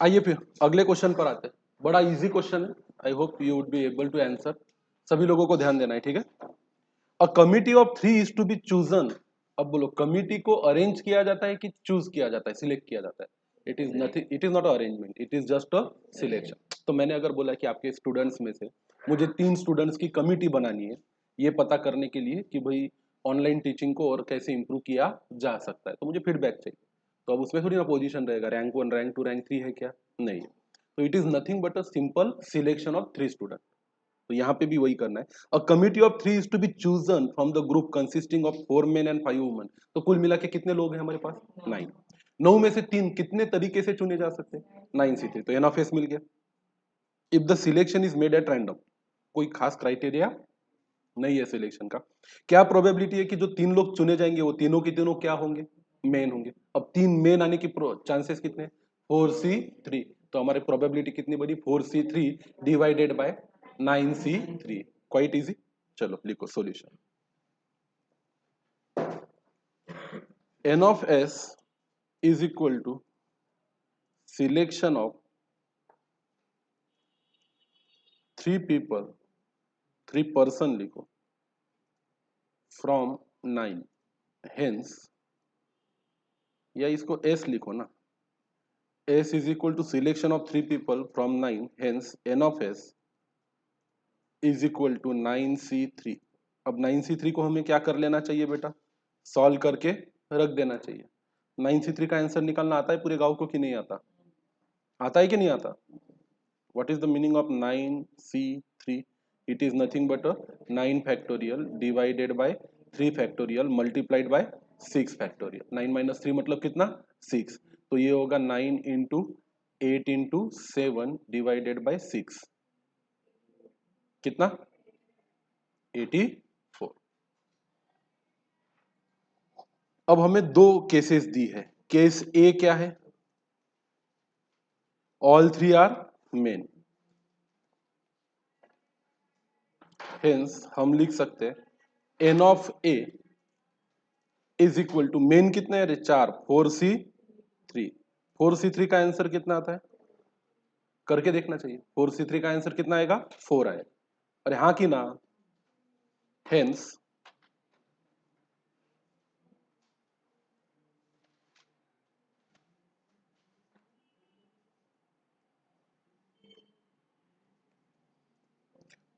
आइए फिर अगले क्वेश्चन पर आते हैं। बड़ा इजी क्वेश्चन है, I hope you would be able to answer. सभी लोगों को ध्यान देना है, ठीक है। A committee of 3 is to be chosen. अब बोलो, कमिटी को अरेंज किया जाता है कि चूज किया जाता है, सिलेक्ट किया जाता है? It is nothing, it is not arrangement, it is just a selection. तो मैंने अगर बोला कि आपके स्टूडेंट्स में से मुझे 3 स्टूडेंट्स की कमिटी बनानी है, ये पता करने के लिए कि भाई ऑनलाइन टीचिंग को और कैसे इंप्रूव किया जा सकता है, तो मुझे फीडबैक चाहिए। तो अब उसमें थोड़ी ना पोजीशन रहेगा रैंक 1, रैंक 2, रैंक 3 है क्या? नहीं। तो it is nothing but a simple selection of 3 student. तो यहाँ पे भी वही करना है। A committee of 3 is to be chosen from the group consisting of 4 men and 5 women. तो कुल मिला के कितने लोग हैं हमारे पास? 9। 9 में से 3 कितने तरीके से चुने जा सकते हैं? 9C3। तो एन ऑफ एस मिल गया। If the selection is made at random, कोई खास क्राइटेरिया नहीं है सिलेक्शन का। क्या प्रोबेबिलिटी है कि जो 3 लोग चुने जाएंगे वो तीनों की तीनों क्या होंगे? मेन होंगे। अब 3 मेन आने की चांसेस कितने? 4C3। तो हमारी प्रोबेबिलिटी कितनी बनी? 4C3 divided by 9C3। Quite easy. चलो लिखो solution. N of S is equal to selection of 3 people, 3 person लिखो, फ्रॉम 9। हेंस, या इसको एस लिखो ना, S is equal to selection of 3 people from 9, hence n of S is equal to 9C3। अब 9C3 को हमें क्या कर लेना चाहिए बेटा? सॉल्व करके रख देना चाहिए। 9C3 का आंसर निकालना आता है पूरे गांव को कि नहीं आता? आता है कि नहीं आता? What is the meaning of 9C3? It is nothing but a 9 factorial divided by 3 factorial multiplied by 6 factorial। 9 minus 3 मतलब कितना? 6। तो ये होगा 9 इंटू 8 इंटू 7 डिवाइडेड बाई 6। कितना? 84। अब हमें 2 केसेस दी है। केस ए क्या है? All 3 are main. हेंस हम लिख सकते हैं n of A is equal to, men कितने हैं रे? 4, 4C3। 4C3 का आंसर कितना आता है? करके देखना चाहिए। 4C3 का आंसर कितना आएगा? 4 आए। अरे हाँ कि ना? Hence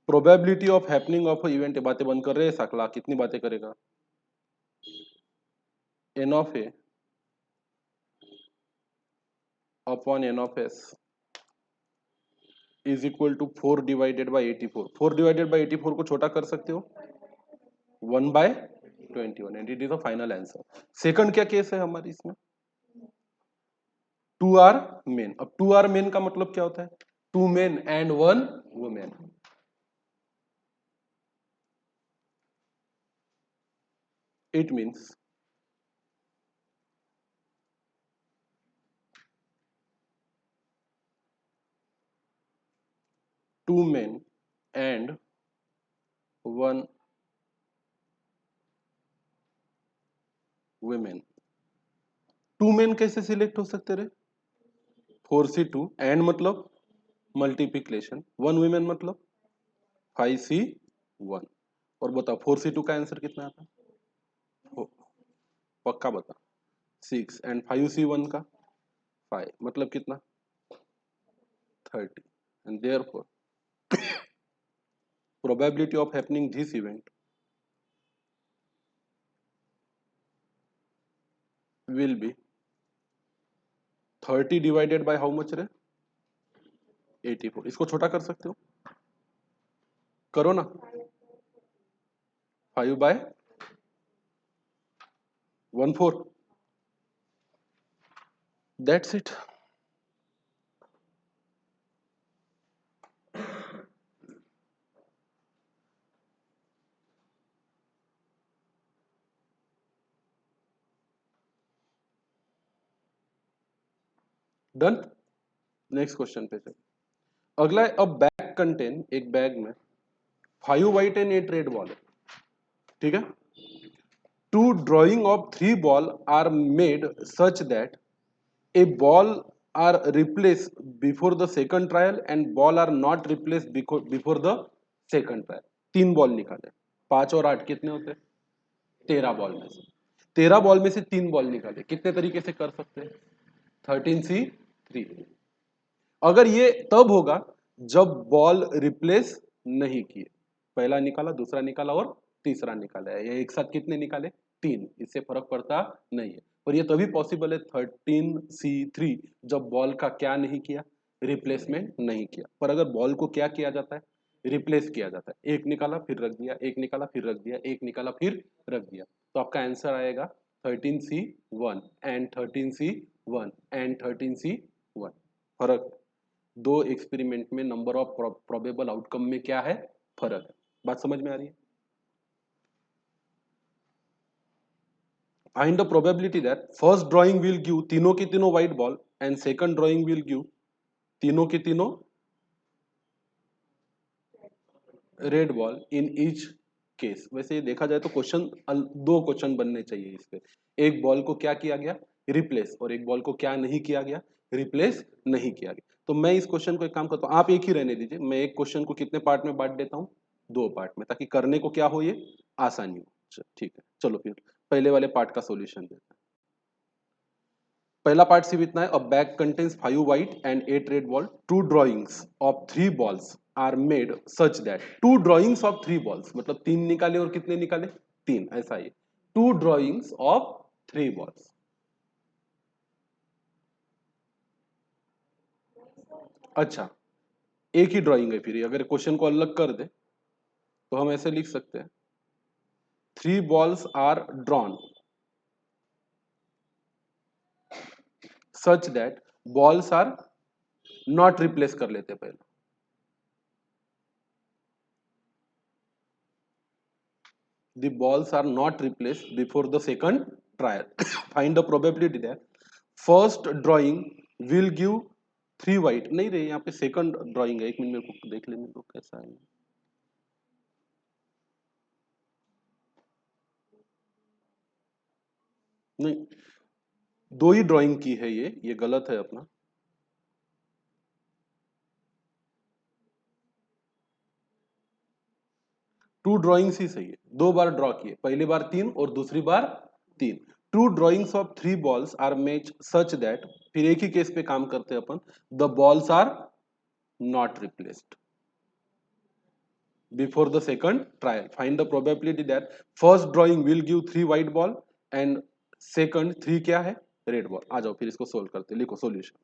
probability of happening of event. बातें बंद कर रहे हैं सकला, कितनी बातें करेगा? N of A upon n of S is equal to 4 divided by 84। 4 divided by 84 को छोटा कर सकते हो 1/21 and it is a final answer. Second क्या केस है हमारी इसमें? 2 आर मेन। अब 2 आर मेन का मतलब क्या होता है? 2 main and 1 women. It means 2 main and 1 women. 2 main कैसे सिलेक्ट हो सकते रहे? 4C2 एंड मतलब मल्टीप्लिकेशन, 1 वुमेन मतलब 5C1। और बताओ 4C2 का आंसर कितना आता है? पक्का बता। 6 एंड 5C1 का 5 मतलब कितना? 30। And therefore probability of happening this event will be 30 divided by how much रे? 84। इसको छोटा कर सकते हो, करो ना। 5/14। That's it. Done. Next question पे चलो। अगला है, अब बैग कंटेन, एक बैग में 5 व्हाइट एंड 8 रेड बॉल है, ठीक है। 2 drawing of 3 ball are made such that a ball are replaced before the second trial and ball are not replaced before the second trial. 3 बॉल निकाले, 5 और 8 कितने होते हैं? 13 बॉल में से 3 बॉल निकाले, कितने तरीके से कर सकते हैं? 13C3। अगर ये तब होगा जब बॉल रिप्लेस नहीं किए, पहला निकाला, दूसरा निकाला और तीसरा निकाला है, ये एक साथ कितने निकाले? 3। इससे फर्क पड़ता नहीं है। और ये तभी पॉसिबल है 13C3 जब बॉल का क्या नहीं किया? रिप्लेसमेंट नहीं किया। पर अगर बॉल को क्या किया जाता है? रिप्लेस किया जाता है। एक निकाला फिर रख दिया, एक निकाला फिर रख दिया, एक निकाला फिर रख दिया, तो आपका आंसर आएगा 13C1 and 13C1 and 13C1। फर्क, दो एक्सपेरिमेंट में नंबर ऑफ प्रोबेबल आउटकम में क्या है? फर्क है। बात समझ में आ रही है? Find the probability that first drawing will give तीनों की तीनों white ball and second drawing will give तीनों की तीनों red ball in each case. वैसे देखा जाए तो क्वेश्चन, दो क्वेश्चन बनने चाहिए इस पे। एक बॉल को क्या किया गया? रिप्लेस, और एक बॉल को क्या नहीं किया गया? रिप्लेस नहीं किया गया। तो मैं इस क्वेश्चन को एक काम करता हूँ, आप एक ही रहने दीजिए, मैं एक क्वेश्चन को कितने पार्ट में बांट देता हूँ? 2 पार्ट में, ताकि करने को क्या हो, ये आसानी हो। ठीक है, चलो फिर पहले वाले पार्ट का सोल्यूशन देते हैं। पहला पार्ट सिर्फ इतना है, a bag contains 5 white and 8 red ball, 2 drawings of 3 balls are made such that 2 drawings of 3 balls, मतलब 3 निकाले और कितने निकाले? 3, ऐसा ही 2 ड्रॉइंग्स ऑफ 3 बॉल्स। अच्छा, एक ही ड्राइंग है फिर, अगर क्वेश्चन को अलग कर दे तो हम ऐसे लिख सकते हैं, 3 balls are drawn such that balls are not replaced, कर लेते पहले। The balls are not replaced before the second trial. Find the probability that first drawing will give 3 white। नहीं रे, यहाँ पे सेकंड ड्राइंग है, एक मिनट मेरे को देख लेने दो कैसा है। नहीं, 2 ही ड्राइंग की है, ये गलत है अपना। टू ड्रॉइंग्स ही सही है, 2 बार ड्रॉ किए, पहली बार 3 और दूसरी बार 3। 2 drawings of 3 balls are match such that, फिर एक ही केस पे काम करते हैं अपन, the balls are not replaced before the second trial. Find the probability that first drawing will give 3 white ball and second 3 क्या है? Red ball. आ जाओ फिर इसको सोल्व करते, लिखो सॉल्यूशन।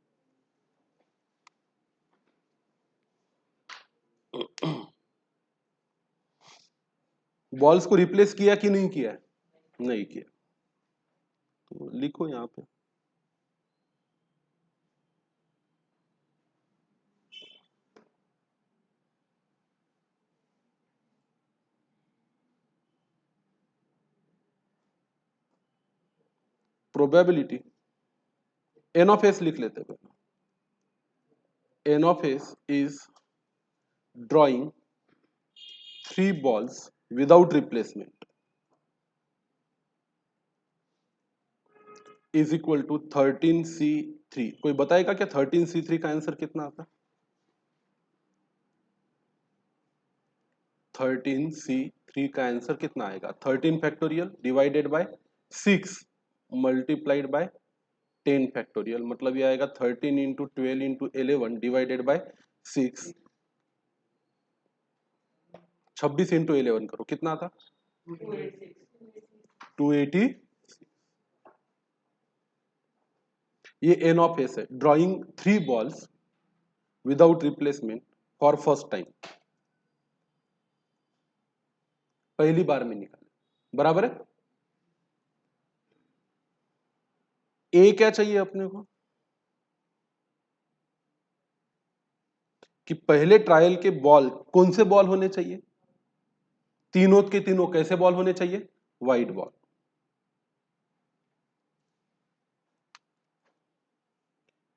बॉल्स को रिप्लेस किया कि नहीं किया? नहीं किया, तो लिखो यहाँ पे प्रोबेबिलिटी, एन ऑफ एस लिख लेते हैं। N of S is drawing 3 balls without replacement is equal to 13C3। कोई बताएगा क्या 13C3 का आंसर कितना आता है? 13C3 का आंसर कितना आएगा? 13 factorial divided by 6 multiplied bye 10 factorial, मतलब ये आएगा 13 into 12 into 11 divided by 6। 26 into 11 करो, कितना आता? 280। ये एन ऑफ एस है, drawing 3 balls without replacement for first time, पहली बार में निकाले, बराबर है। ए क्या चाहिए अपने को? कि पहले ट्रायल के बॉल कौन से बॉल होने चाहिए? तीनों के तीनों कैसे बॉल होने चाहिए? White ball.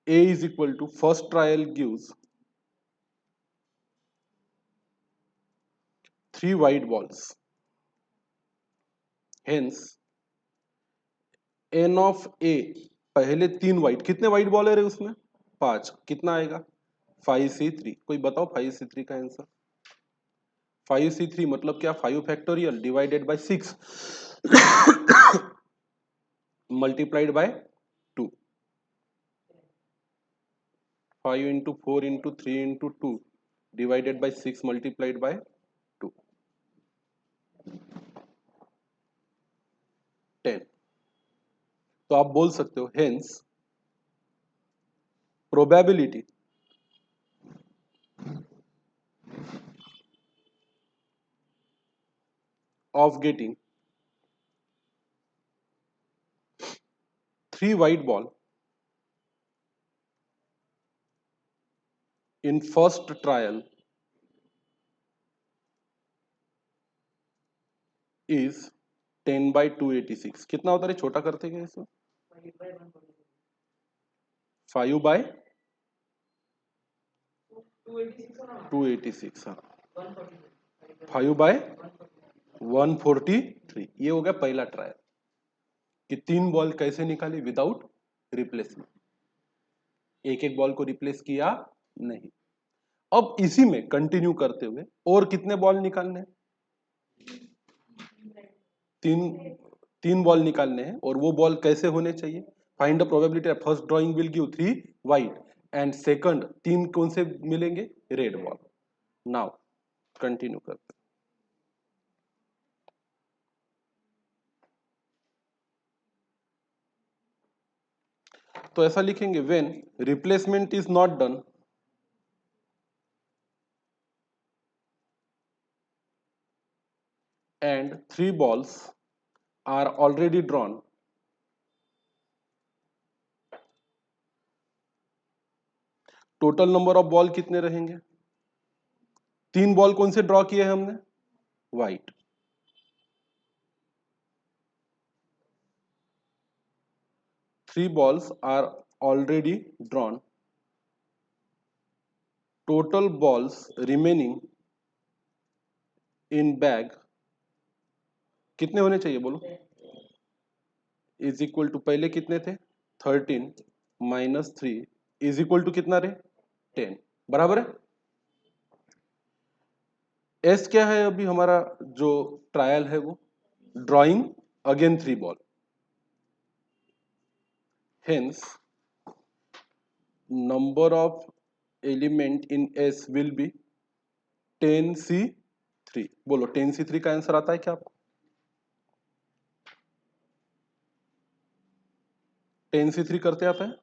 A is equal to first trial gives 3 white balls, hence n of A, पहले 3 white, कितने white बॉल है रे उसमें? 5 कितना आएगा 5c3। कोई बताओ 5c3 का आंसर। 5c3 मतलब क्या 5 factorial divided by 6 multiplied bye 2। 5 into 4 into 3 into 2 divided by 6 multiplied bye 2 10। तो आप बोल सकते हो hence probability of getting 3 white ball in first trial is 10 by 286। कितना होता है छोटा करते क्या इसमें 5 by 286 हाँ 5 by 143। ये हो गया पहला ट्रायल कि 3 बॉल कैसे निकाली विदाउट रिप्लेसमेंट, एक एक बॉल को रिप्लेस किया नहीं। अब इसी में कंटिन्यू करते हुए और कितने बॉल निकालने हैं 3 बॉल निकालने हैं और वो बॉल कैसे होने चाहिए। Find the probability first drawing will give 3 white and second 3 कौन से मिलेंगे रेड बॉल। नाउ कंटिन्यू करते हैं। तो ऐसा लिखेंगे when replacement is not done and 3 balls are already drawn, total number of ball कितने रहेंगे 3 बॉल कौन से ड्रॉ किए हैं हमने white, 3 balls are already drawn, total balls remaining in bag कितने होने चाहिए बोलो इज इक्वल टू पहले कितने थे 13 माइनस 3 इज इक्वल टू कितना रे 10 बराबर है। एस क्या है अभी हमारा जो ट्रायल है वो drawing again 3 ball, hence number of element in S will be 10c3। बोलो 10c3 का आंसर आता है क्या आपको 10c3 करते आता है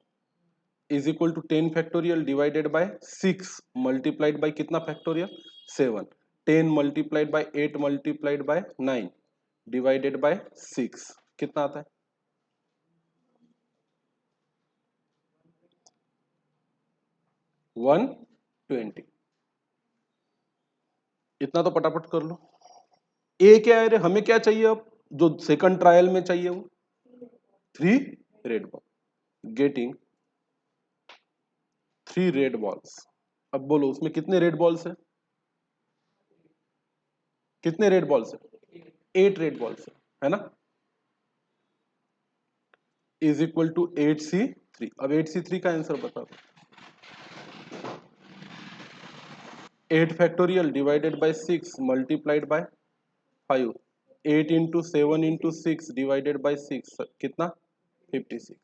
is equal to 10 factorial divided by 6 multiplied by कितना factorial 7, 10 multiplied by 8 multiplied by 9 divided by 6 कितना आता है 120। इतना तो पटापट कर लो। ए क्या है रे हमें क्या चाहिए अब जो सेकंड ट्रायल में चाहिए वो 3 red ball getting 3 red balls. अब बोलो उसमें कितने रेड बॉल्स है कितने रेड बॉल्स है 8 रेड बॉल्स है ना इज इक्वल टू 8c3। अब 8c3 का आंसर बता दो 8 factorial divided by 6 multiplied bye 5, 8 into 7 into 6 divided by 6 कितना 56।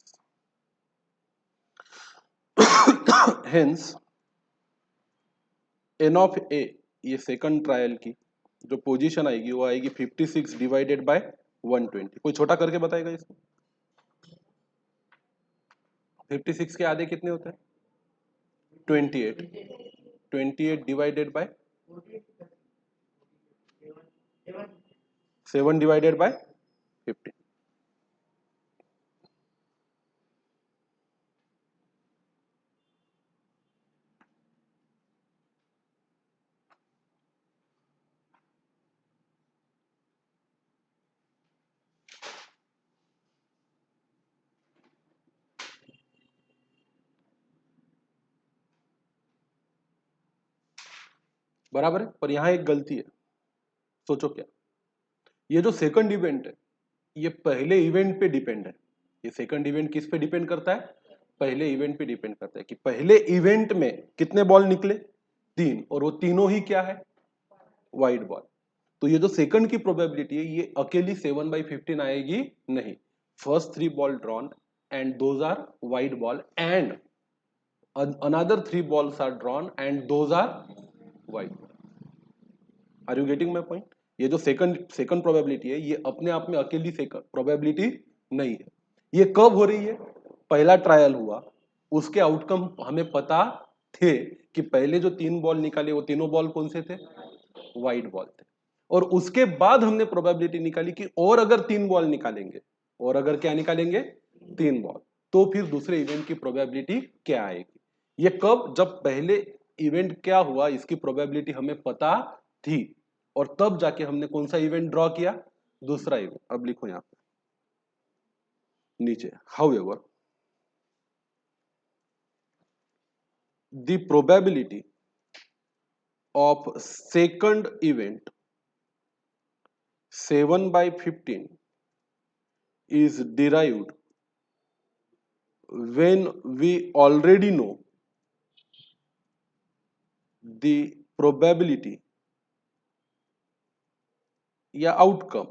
हेंस एन ऑफ ए ये सेकंड ट्रायल की जो पोजीशन आएगी वो आएगी 56 डिवाइडेड बाय 120। कोई छोटा करके बताएगा इसको 56 के आधे कितने होते हैं 28, 28 डिवाइडेड बाय 7 डिवाइडेड बाय 15। बराबर है पर यहां एक गलती है सोचो क्या ये जो सेकंड इवेंट है ये पहले इवेंट पे डिपेंड है। ये सेकंड इवेंट किस पे डिपेंड करता है पहले इवेंट पे डिपेंड करता है कि पहले इवेंट में कितने बॉल निकले, 3, और वो तीनों ही क्या है, वाइड बॉल। तो ये जो सेकंड की प्रोबेबिलिटी है ये अकेली 7/15 आएगी नहीं। First 3 ball drawn and those are white ball and another 3 balls are drawn and those are wide. Are you getting my point? ये जो सेकंड प्रोबेबिलिटी है ये अपने आप में अकेली सेकंड प्रोबेबिलिटी नहीं है। ये कब हो रही है, पहला ट्रायल हुआ, उसके आउटकम हमें पता थे कि पहले जो 3 बॉल निकाले वो तीनों बॉल कौन से थे, वाइड बॉल थे, और उसके बाद हमने प्रोबेबिलिटी निकाली कि और अगर 3 बॉल निकालेंगे, और अगर क्या निकालेंगे, 3 बॉल, तो फिर दूसरे इवेंट की प्रोबेबिलिटी क्या आएगी। ये कब, जब पहले इवेंट क्या हुआ इसकी प्रोबेबिलिटी हमें पता थी, और तब जाके हमने कौन सा इवेंट ड्रॉ किया, दूसरा इवेंट। अब लिखो यहां पे नीचे, however the probability of second event 7/15 is derived when we already know the probability या आउटकम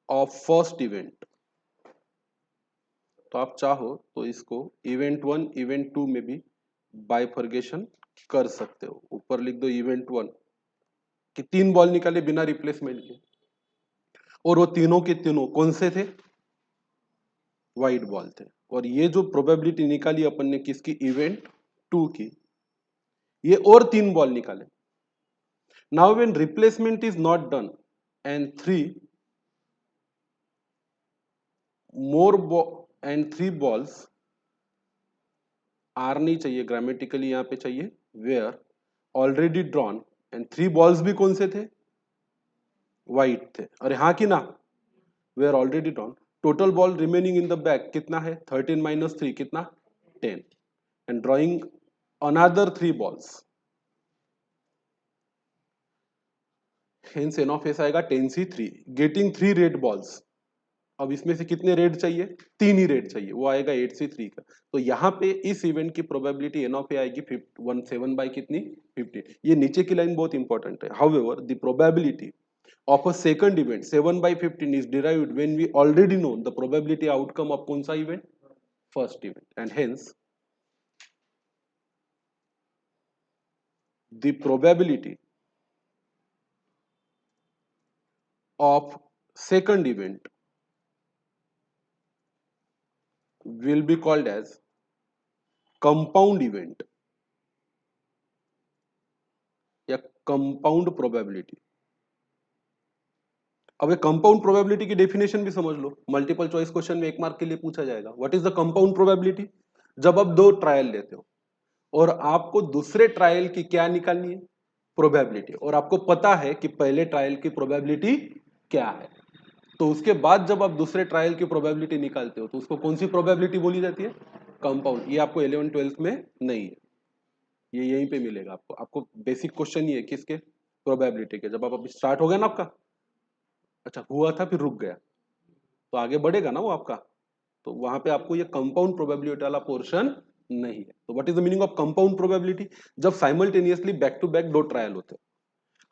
ऑफ फर्स्ट इवेंट। तो आप चाहो तो इसको इवेंट 1 इवेंट 2 में भी बाइफर्गेशन कर सकते हो। ऊपर लिख दो इवेंट 1 कि 3 बॉल निकाले बिना रिप्लेसमेंट के, और वो तीनों के तीनों कौन से थे, वाइड बॉल थे। और ये जो प्रोबेबिलिटी निकाली अपन ने किसकी, इवेंट 2 की, ये और 3 बॉल निकाले। Now when replacement is not done and 3 balls are नहीं चाहिए, ग्रामेटिकली यहां पे चाहिए were already drawn and 3 balls भी कौन से थे, वाइट थे। अरे हाँ कि ना, were already drawn, total ball remaining in the bag कितना है, 13 - 3 कितना, 10, and drawing another 3 balls, hence n of s आएगा 10C3, गेटिंग 3 रेड बॉल्स। अब इसमें से कितने रेड चाहिए, 3 ही रेड चाहिए, वो आएगा 8C3 का। तो यहाँ पे इस इवेंट की प्रोबेबिलिटी एन ऑफ ए आएगी 7 बाई कितनी, 15। ये नीचे की लाइन बहुत इंपॉर्टेंट है। However the probability of a second event 7/15 is derived when we already know the probability outcome of कौन सा event, first event, and hence the probability of second event will be called as compound event या compound probability। अब ये compound probability की definition भी समझ लो, multiple choice question में 1 mark के लिए पूछा जाएगा। What is the compound probability, जब आप 2 ट्रायल लेते हो और आपको दूसरे ट्रायल की क्या निकालनी है, प्रोबेबिलिटी, और आपको पता है कि पहले ट्रायल की प्रोबेबिलिटी क्या है, तो उसके बाद जब आप दूसरे ट्रायल की प्रोबेबिलिटी निकालते हो तो उसको कौन सी प्रोबेबिलिटी बोली जाती है, कंपाउंड। ये आपको 11th 12th में नहीं है, ये यहीं पे मिलेगा आपको। आपको बेसिक क्वेश्चन ये है किसके, प्रोबेबिलिटी के। जब आप अभी स्टार्ट हो गया ना आपका, अच्छा हुआ था फिर रुक गया, तो आगे बढ़ेगा ना वो आपका, तो वहां पे आपको ये कंपाउंड प्रोबेबिलिटी वाला पोर्शन नहीं है। तो what is the meaning of compound probability, जब simultaneously back to back 2 trial होते हैं,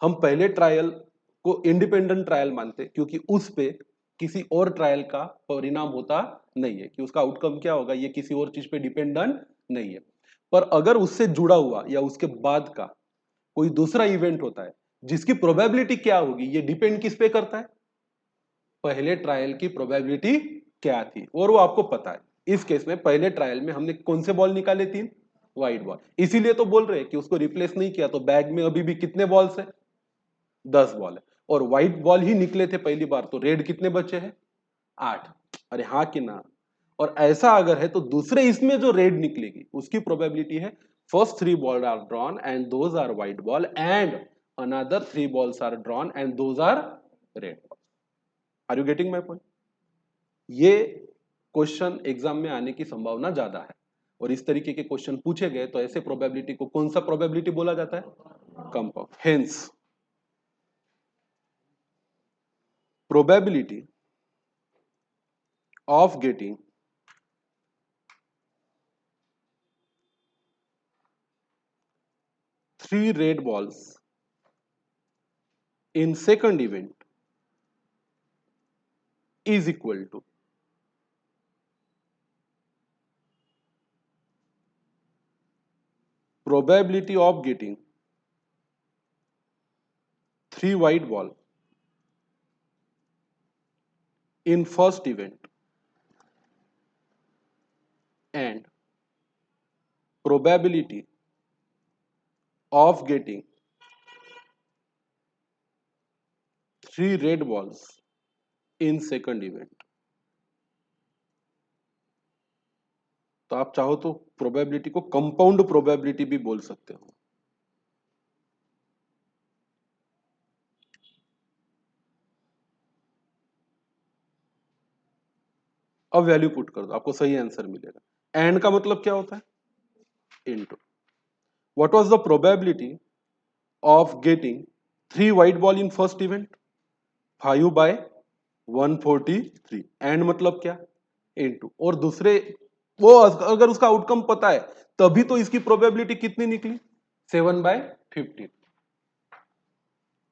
हम पहले ट्रायल को इंडिपेंडेंट ट्रायल मानते क्योंकि उस पे किसी और ट्रायल का परिणाम होता नहीं है, कि उसका आउटकम क्या होगा ये किसी और चीज पे डिपेंडेंट नहीं है। पर अगर उससे जुड़ा हुआ या उसके बाद का कोई दूसरा इवेंट होता है जिसकी प्रोबेबिलिटी क्या होगी, ये डिपेंड किस पे करता है, पहले ट्रायल की प्रोबेबिलिटी क्या थी, और वो आपको पता है। इस केस में पहले ट्रायल में हमने कौन से बॉल निकाले, 3 वाइट बॉल, इसीलिए तो बोल रहे हैं कि उसको रिप्लेस नहीं किया, तो बैग में अभी भी कितने बॉल्स है, 10 बॉल है, और व्हाइट बॉल ही निकले थे पहली बार, तो रेड कितने बचे हैं, 8। अरे हाँ कि ना, और ऐसा अगर है तो दूसरे इसमें जो रेड निकलेगी उसकी प्रोबेबिलिटी है first 3 ball are drawn and those are white ball and another 3 balls are drawn and those are red ball. Are you getting my point. ये क्वेश्चन एग्जाम में आने की संभावना ज्यादा है, और इस तरीके के क्वेश्चन पूछे गए तो ऐसे प्रोबेबिलिटी को कौन सा प्रोबेबिलिटी बोला जाता है, compound. Hence probability of getting 3 red balls in second event is equal to probability of getting 3 white ball in first event and probability of getting 3 red balls in second event. तो आप चाहो तो probability को compound probability भी बोल सकते हो. अब वैल्यू पुट कर दो, आपको सही आंसर मिलेगा. एंड का मतलब क्या होता है? Into. What was the probability of getting 3 white ball in first event? 5/143. And मतलब क्या? इनटू. और दूसरे वो अगर उसका आउटकम पता है तभी तो इसकी प्रोबेबिलिटी कितनी निकली? 7/15.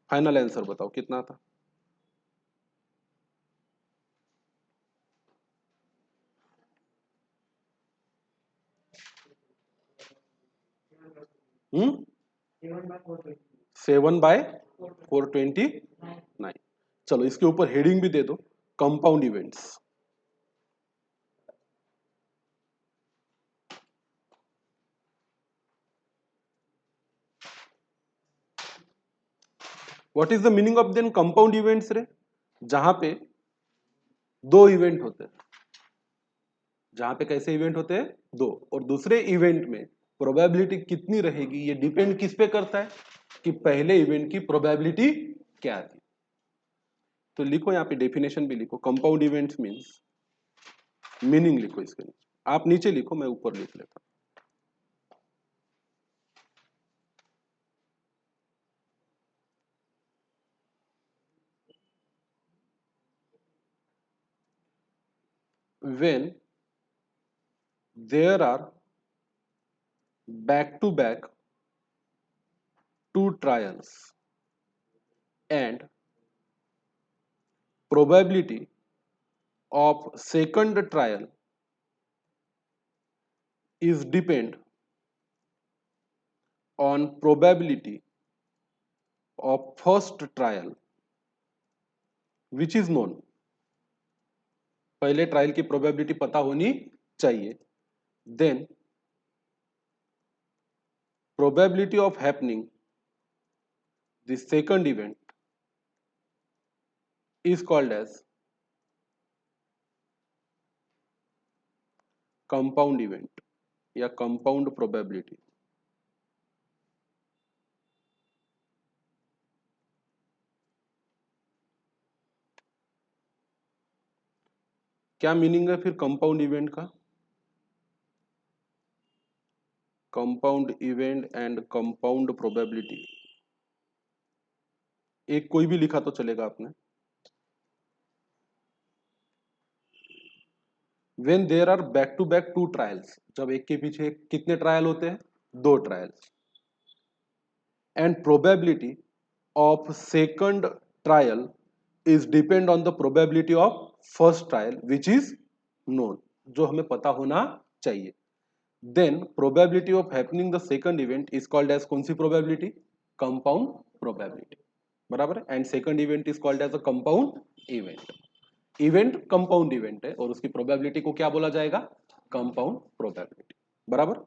फाइनल आंसर बताओ कितना था? हम्म 7/429. चलो इसके ऊपर हेडिंग भी दे दो, compound events. What is the meaning of then compound events रे? जहां पे दो इवेंट होते हैं. जहां पे कैसे इवेंट होते हैं? दो. और दूसरे इवेंट में प्रोबेबिलिटी कितनी रहेगी ये डिपेंड किस पे करता है? कि पहले इवेंट की प्रोबेबिलिटी क्या थी. तो लिखो यहाँ पे डेफिनेशन भी लिखो. कंपाउंड इवेंट्स मींस, मीनिंग लिखो इसके नीचे. आप नीचे लिखो, मैं ऊपर लिख लेता हूं. When there are back to back two trials and probability of second trial is depend on probability of first trial which is known. पहले ट्रायल की प्रोबेबिलिटी पता होनी चाहिए. Then probability of happening the second event is called as compound event या compound probability. क्या meaning है फिर compound event का? Compound event and compound probability. एक कोई भी लिखा तो चलेगा आपने. When there are back to back two trials, जब एक के पीछे कितने ट्रायल होते हैं? दो trials. And probability of second trial is depend on the probability of first trial which is known, जो हमें पता होना चाहिए. Then probability of happening the second event is called as कौन सी प्रोबेबिलिटी? Compound probability. बराबर है. And second event is called as a compound event. Event compound event है और उसकी प्रोबेबिलिटी को क्या बोला जाएगा? Compound probability. बराबर.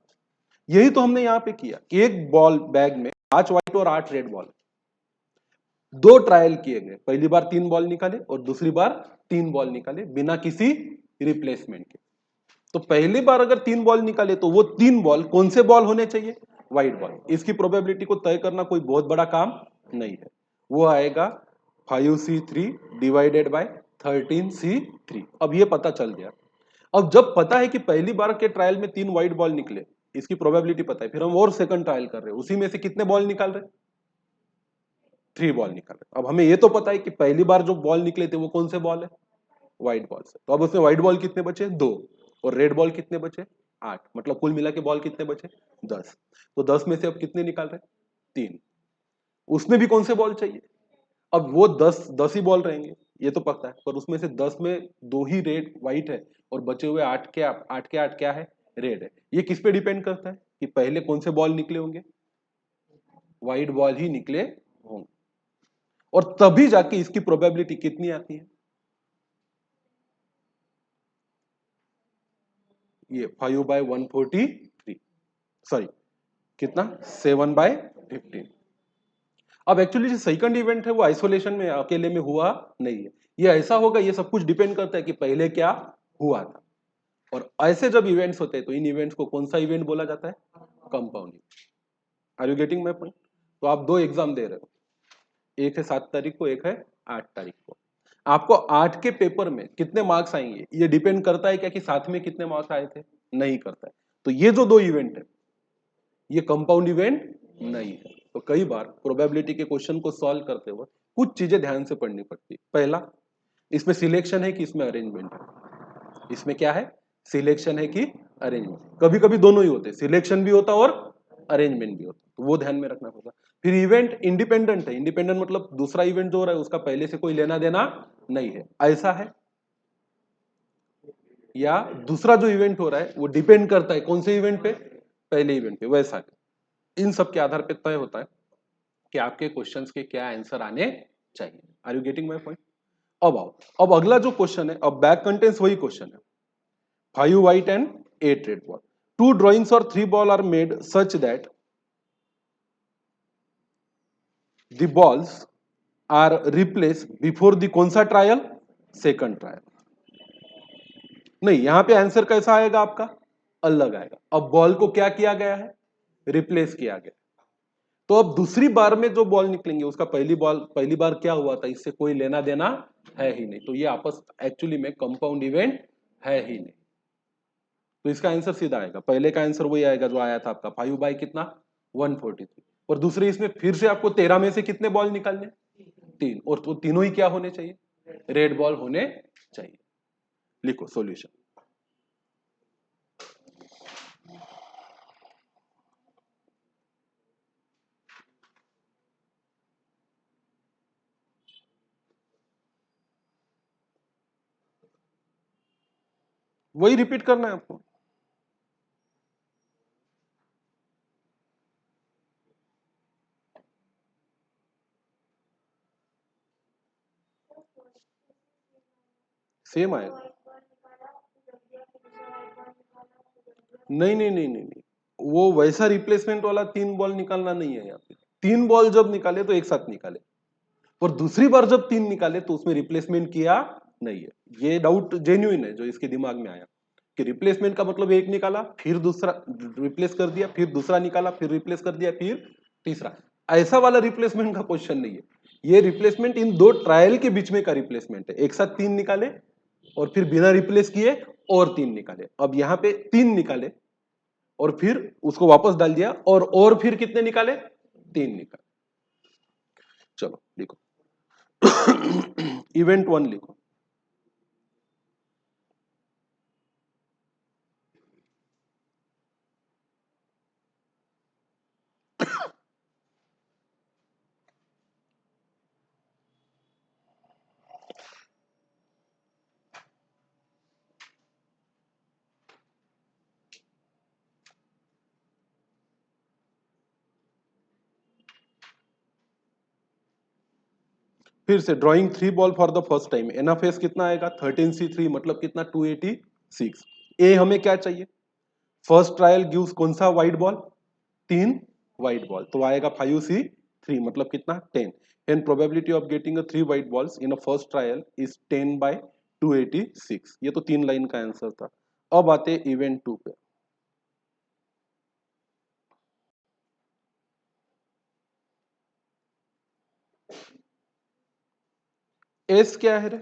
यही तो हमने यहां पे किया कि एक बॉल बैग में 5 व्हाइट और 8 रेड बॉल, दो ट्रायल किए गए. पहली बार 3 बॉल निकाले और दूसरी बार 3 बॉल निकाले बिना किसी रिप्लेसमेंट के. तो पहली बार अगर 3 बॉल निकाले तो वो 3 बॉल कौन से बॉल होने चाहिए? White ball. इसकी प्रोबेबिलिटी को तय करना कोई बहुत बड़ा काम नहीं है. वो आएगा 5C3 डिवाइडेड बाय 13C3. अब ये पता चल गया. अब जब पता है कि पहली बार के ट्रायल में 3 व्हाइट बॉल निकले, इसकी प्रोबेबिलिटी पता है, फिर हम और सेकंड ट्रायल कर रहे हैं, उसी में से कितने बॉल निकाल रहे? 3 बॉल निकाल रहे. अब हमें ये तो पता है कि पहली बार जो बॉल निकले थे वो कौन से बॉल है? व्हाइट बॉल से. तो अब उसमें व्हाइट बॉल कितने बचे? 2. और रेड बॉल कितने बचे? 8. मतलब कुल मिला के बॉल कितने बचे? 10. तो 10 में से अब कितने निकाल रहे? 3। उसमें भी कौन से बॉल चाहिए? अब वो 10 ही बॉल रहेंगे, ये तो पता है, पर उसमें से 10 में 2 ही रेड व्हाइट है और बचे हुए 8 क्या है? रेड है। ये किस पे डिपेंड करता है कि पहले कौन से बॉल निकले होंगे? व्हाइट बॉल ही निकले होंगे, और तभी जाके इसकी प्रोबेबिलिटी कितनी आती है? ये 5/143, सॉरी कितना, 7/15। अब एक्चुअली जो सेकंड इवेंट है वो आइसोलेशन में अकेले में हुआ नहीं है, ये ऐसा होगा, ये सब कुछ डिपेंड करता है कि पहले क्या हुआ था। और ऐसे जब इवेंट्स होते हैं तो इन इवेंट्स को कौन सा इवेंट बोला जाता है? Compounding. Are you getting my point? तो आप 2 एग्जाम दे रहे हो, एक है 7 तारीख को, एक है 8 तारीख को। आपको 8 के पेपर में कितने मार्क्स आएंगे ये डिपेंड करता है क्या कि साथ में कितने मार्क्स आए थे? नहीं करता है। तो ये जो 2 इवेंट है ये कंपाउंड इवेंट नहीं है। तो कई बार प्रोबेबिलिटी के क्वेश्चन को सॉल्व करते वक्त कुछ चीजें ध्यान से पढ़नी पड़ती है। पहला, इसमें सिलेक्शन है कि इसमें अरेंजमेंट है? इसमें क्या है? सिलेक्शन है कि अरेंजमेंट? कभी कभी दोनों ही होते हैं, सिलेक्शन भी होता और अरेंजमेंट भी होता, तो वो ध्यान में रखना होगा। फिर इवेंट इंडिपेंडेंट है, इंडिपेंडेंट मतलब दूसरा इवेंट जो हो रहा है उसका पहले से कोई लेना देना नहीं है, ऐसा है। या दूसरा जो इवेंट हो रहा है वो डिपेंड करता है कौन से इवेंट पे? पहले इवेंट पे, वैसा है। इन सब के आधार पे तय होता है कि आपके क्वेश्चंस के क्या आंसर आने चाहिए। Are you getting my point? अब आओ, अब अगला जो क्वेश्चन है, अब बैक कंटेंट्स वही क्वेश्चन है। 5 white and 8 red ball. 2 drawings or 3 ball are made such that the balls are replaced before the कौन सा ट्रायल? Second trial. नहीं, यहां पे आंसर कैसा आएगा आपका? अलग आएगा। अब बॉल को क्या किया गया है? रिप्लेस किया गया। तो अब दूसरी बार में जो बॉल निकलेंगे उसका पहली बार क्या हुआ था इससे कोई लेना देना है ही नहीं, तो ये आपस एक्चुअली में कंपाउंड इवेंट है ही नहीं। तो इसका आंसर सीधा आएगा, पहले का आंसर वही आएगा जो आया था आपका 5 बाई कितना, 143। और दूसरे इसमें फिर से आपको 13 में से कितने बॉल निकालने? 3, और तो तीनों ही क्या होने चाहिए? रेड बॉल होने चाहिए। लिखो सॉल्यूशन। वही रिपीट करना है आपको। सेम आएगा? नहीं, वो वैसा रिप्लेसमेंट वाला 3 बॉल निकालना नहीं है यहाँ पे। 3 बॉल जब निकाले तो एक साथ निकाले, और दूसरी बार जब 3 निकाले तो उसमें रिप्लेसमेंट किया नहीं है। ये डाउट जेन्युइन है जो इसके दिमाग में आया कि रिप्लेसमेंट का मतलब एक निकाला फिर दूसरा रिप्लेस कर दिया, फिर दूसरा निकाला फिर रिप्लेस कर दिया, फिर तीसरा। ऐसा वाला रिप्लेसमेंट का क्वेश्चन नहीं है। ये रिप्लेसमेंट इन 2 ट्रायल के बीच में का रिप्लेसमेंट है। एक साथ 3 निकाले और फिर बिना रिप्लेस किए और 3 निकाले। अब यहाँ पे 3 निकाले और फिर उसको वापस डाल दिया, और फिर कितने निकाले? 3 निकाले। चलो लिखो। इवेंट 1 लिखो। फिर से drawing 3 ball for the first time, NFS कितना आएगा? 13C3 मतलब कितना? 286। ए हमें क्या चाहिए? फर्स्ट ट्रायल गिव्स कौन सा व्हाइट बॉल? 3 व्हाइट बॉल, तो आएगा 5C3 मतलब कितना? 10। And probability of getting 3 white balls in a first trial is 10/286। ये तो 3 लाइन का आंसर था। अब आते इवेंट 2 पे। एस क्या है रे?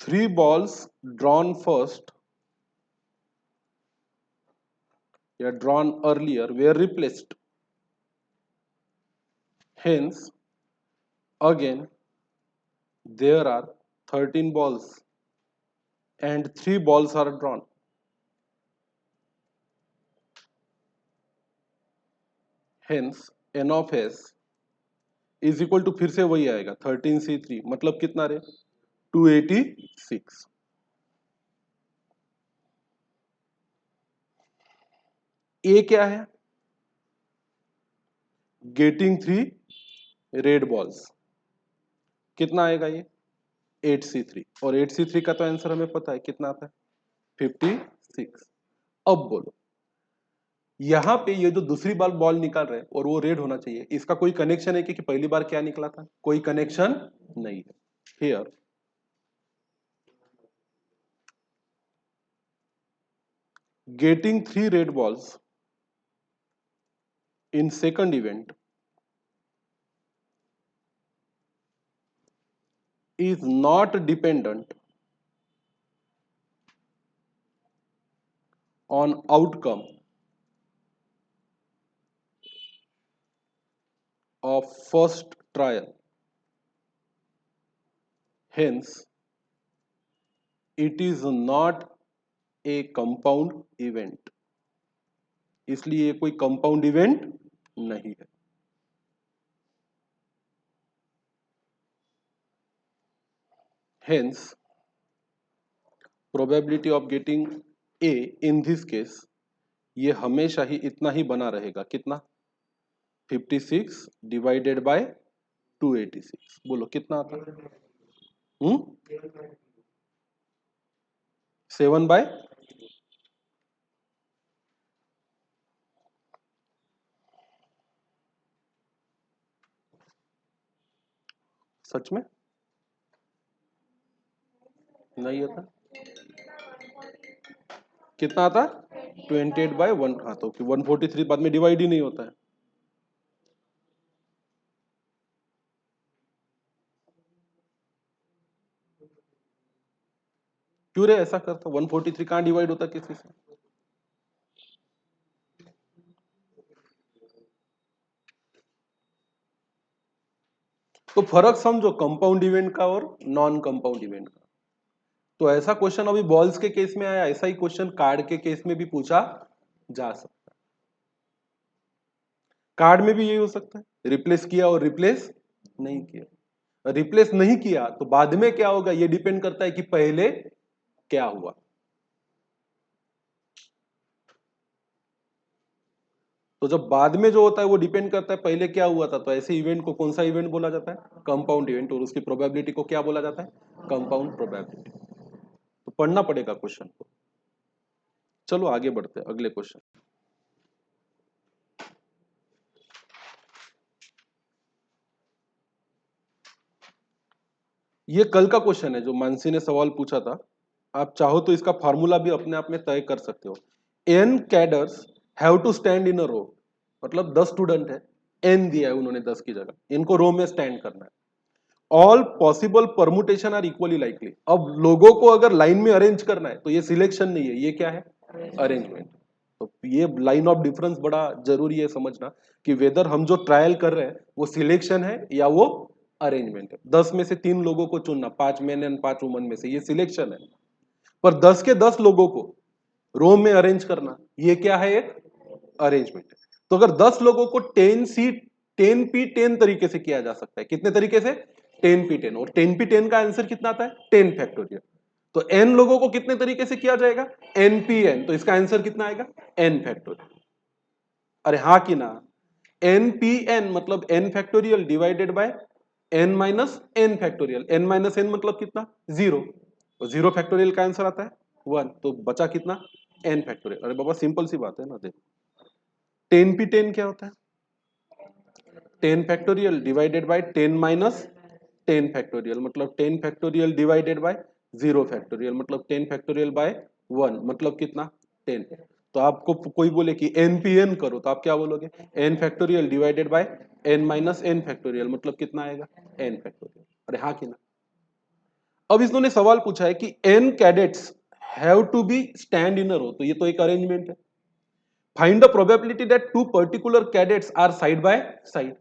3 balls drawn first या drawn earlier were replaced. Hence, again, there are 13 balls and 3 balls are drawn. Hence n of S is equal to, फिर से वही आएगा 13C3, मतलब कितना रे 286। ए क्या है? गेटिंग 3 रेड बॉल्स, कितना आएगा ये 8C3, और 8C3 का तो आंसर हमें पता है कितना आता है 56। अब बोलो यहां पे ये जो दूसरी बार बॉल निकाल रहे हैं और वो रेड होना चाहिए, इसका कोई कनेक्शन है कि पहली बार क्या निकला था? कोई कनेक्शन नहीं है। Here getting 3 red balls in second event is not dependent on outcome of first trial. Hence, it is not a compound event. इसलिए ये कोई कंपाउंड इवेंट नहीं है। Hence, probability of getting A in this case ये हमेशा ही इतना ही बना रहेगा, कितना 56 डिवाइडेड बाय 286। बोलो कितना आता है? 7 बाय सच में नहीं आता, कितना आता है 28 बाय 1। हाँ तो 143 बाद में डिवाइड ही नहीं होता है। क्यों रे ऐसा करता? 143 कहाँ डिवाइड होता किसी से? तो फर्क समझो कंपाउंड इवेंट का और नॉन कंपाउंड इवेंट का। तो ऐसा क्वेश्चन अभी बॉल्स के केस में आया, ऐसा ही क्वेश्चन कार्ड के केस में भी पूछा जा सकता है। कार्ड में भी यही हो सकता है, रिप्लेस किया और रिप्लेस नहीं किया। रिप्लेस नहीं किया तो बाद में क्या होगा ये डिपेंड करता है कि पहले क्या हुआ। तो जब बाद में जो होता है वो डिपेंड करता है पहले क्या हुआ था, तो ऐसे इवेंट को कौन सा इवेंट बोला जाता है? Compound event. और उसकी प्रोबेबिलिटी को क्या बोला जाता है? Compound probability. तो पढ़ना पड़ेगा क्वेश्चन को। चलो आगे बढ़ते हैं, अगले क्वेश्चन। ये कल का क्वेश्चन है जो मानसी ने सवाल पूछा था। आप चाहो तो इसका फॉर्मूला भी अपने आप में तय कर सकते हो। n cadets have to stand in a row, मतलब 10 स्टूडेंट है, n दिया है उन्होंने 10 की जगह, इनको रो में स्टैंड करना है। All possible permutation are equally likely. अब लोगों को अगर लाइन में अरेंज करना है तो ये सिलेक्शन नहीं है, ये क्या है? अरेंजमेंट। तो ये लाइन ऑफ डिफरेंस बड़ा जरूरी है समझना कि वेदर हम जो ट्रायल कर रहे हैं वो सिलेक्शन है या वो अरेंजमेंट है। 10 में से 3 लोगों को चुनना, 5 मैन एंड 5 वुमन में से, ये सिलेक्शन है। पर 10 के 10 लोगों को रो में अरेंज करना, ये क्या है? एक अरेंजमेंट है। तो अगर 10 लोगों को 10C 10P10 तरीके से किया जा सकता है। कितने तरीके से? 10P10। और 10P10 का आंसर कितना आता है? 10 फैक्टोरियल। तो n लोगों को कितने तरीके से किया जाएगा? npn। तो इसका आंसर कितना आएगा? n factorial. अरे हाँ कि ना? npn मतलब n factorial divided bye n minus n factorial. n minus n मतलब कितना? 0। तो 0 फैक्टोरियल का आंसर आता है 1। तो बचा कितना? n factorial. अरे बाबा सिंपल सी बात है ना। देखो 10P10 क्या होता है? 10 factorial divided bye 10 minus 10 factorial, मतलब 10 फैक्टोरियल डिवाइडेड बाय 0 फैक्टोरियल, मतलब 10 फैक्टोरियल बाय 1, मतलब कितना? 10। तो आपको कोई बोले कि npn करो तो आप क्या बोलोगे? n factorial divided bye n minus n factorial, मतलब कितना आएगा? n factorial. अरे हाँ कि ना? अब इन्होंने सवाल पूछा है कि n cadets have to be stand in a row, तो ये तो एक अरेंजमेंट है। Find the probability that 2 particular cadets are side by side.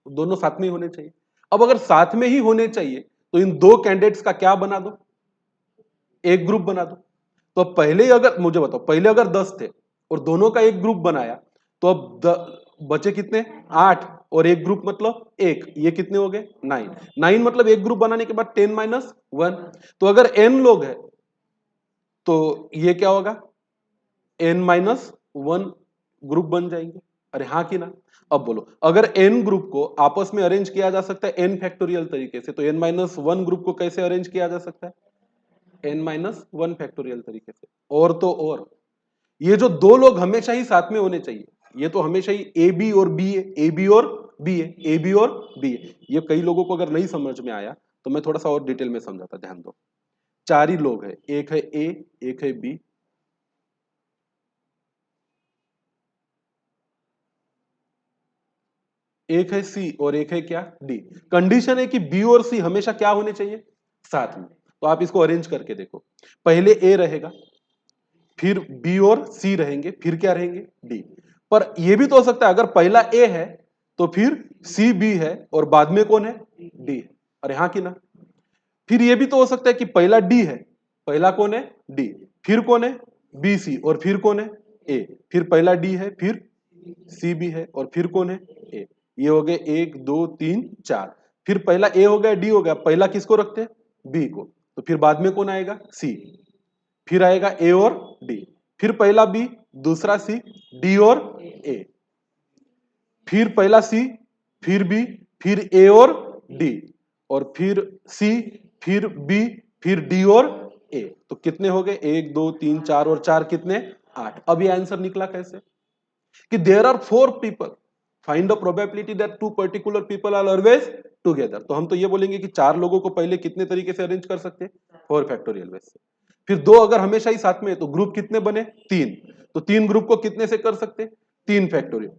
दोनों साथ में ही होने चाहिए। अब अगर साथ में ही होने चाहिए तो इन दो कैंडिडेट्स का क्या बना दो? एक ग्रुप बना दो। तो पहले अगर मुझे बताओ, पहले अगर 10 थे और दोनों का एक ग्रुप बनाया तो अब बचे कितने 8 और एक ग्रुप मतलब एक, ये कितने हो गए 9। 9 मतलब एक ग्रुप बनाने के बाद 10 माइनस 1, तो अगर n लोग है तो ये क्या होगा n माइनस 1 ग्रुप बन जाएंगे। अरे हाँ कि ना। अब बोलो अगर n ग्रुप को आपस में अरेंज किया जा सकता है n फैक्टोरियल तरीके से, तो n माइनस 1 ग्रुप को कैसे अरेंज किया जा सकता है n माइनस 1 फैक्टोरियल तरीके से। और तो और ये जो दो लोग हमेशा ही साथ में होने चाहिए, ये तो हमेशा ही ए बी और बी है, ए बी और बी है, ए बी और बी है। ये कई लोगों को अगर नहीं समझ में आया तो मैं थोड़ा सा और डिटेल में समझाता, ध्यान दो। चार ही लोग हैं, एक है ए, एक है बी, एक है सी और एक है क्या डी। कंडीशन है कि बी और सी हमेशा क्या होने चाहिए साथ में। तो आप इसको अरेंज करके देखो, पहले ए रहेगा, फिर बी और सी रहेंगे, फिर क्या रहेंगे डी। पर यह भी तो हो सकता है अगर पहला ए है तो फिर सी बी है और बाद में कौन है डी है। अरे हाँ कि ना। फिर यह भी तो हो सकता है कि पहला डी है, पहला कौन है डी, फिर कौन है बी सी और फिर कौन है ए, फिर पहला डी है, फिर सी बी है और फिर कौन है ए। ये हो गए 1 2 3 4। फिर पहला ए हो गया डी हो गया, पहला किसको रखते हैं बी को, तो फिर बाद में कौन आएगा सी, फिर आएगा ए और डी, फिर पहला बी, दूसरा सी, डी और ए, फिर पहला सी, फिर बी, फिर ए और डी, और फिर सी, फिर बी, फिर डी और ए। तो कितने हो गए 1 2 3 4 और 4 कितने 8। अब ये आंसर निकला कैसे कि there are 4 people, find the probability that 2 particular people are always together. तो हम तो ये बोलेंगे कि 4 लोगों को पहले कितने तरीके से अरेंज कर सकते हैं 4 फैक्टोरियल वेज से। फिर 2 अगर हमेशा ही साथ में है तो ग्रुप कितने बने 3, तो 3 ग्रुप को कितने से कर सकते 3 फैक्टोरियल।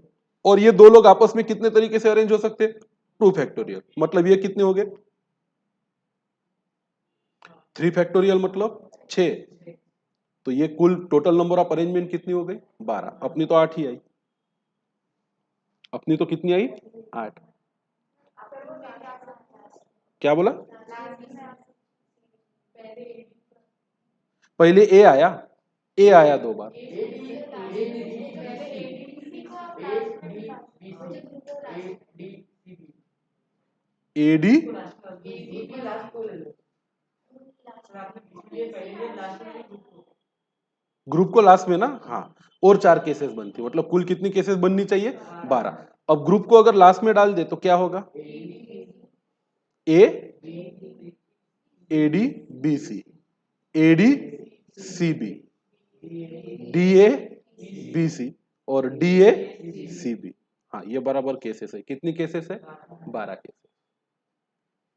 और ये 2 लोग आपस में कितने तरीके से अरेंज हो सकते 2 फैक्टोरियल, मतलब ये कितने हो गए 3 फैक्टोरियल मतलब 6। तो ये कुल टोटल नंबर ऑफ अरेंजमेंट कितनी हो गई 12। अपनी तो 8 ही आई, अपनी तो कितनी आई 8। क्या बोला पहले ए आया, ए आया 2 बार। एडी ग्रुप को लास्ट में ना, हाँ। और 4 केसेस बनती, मतलब कुल कितनी केसेस बननी चाहिए 12। अब ग्रुप को अगर लास्ट में डाल दे तो क्या होगा A, A D B C, A D C B, D A B C और डी ए सी बी। हाँ ये बराबर केसेस है, कितनी केसेस है 12 केसेस।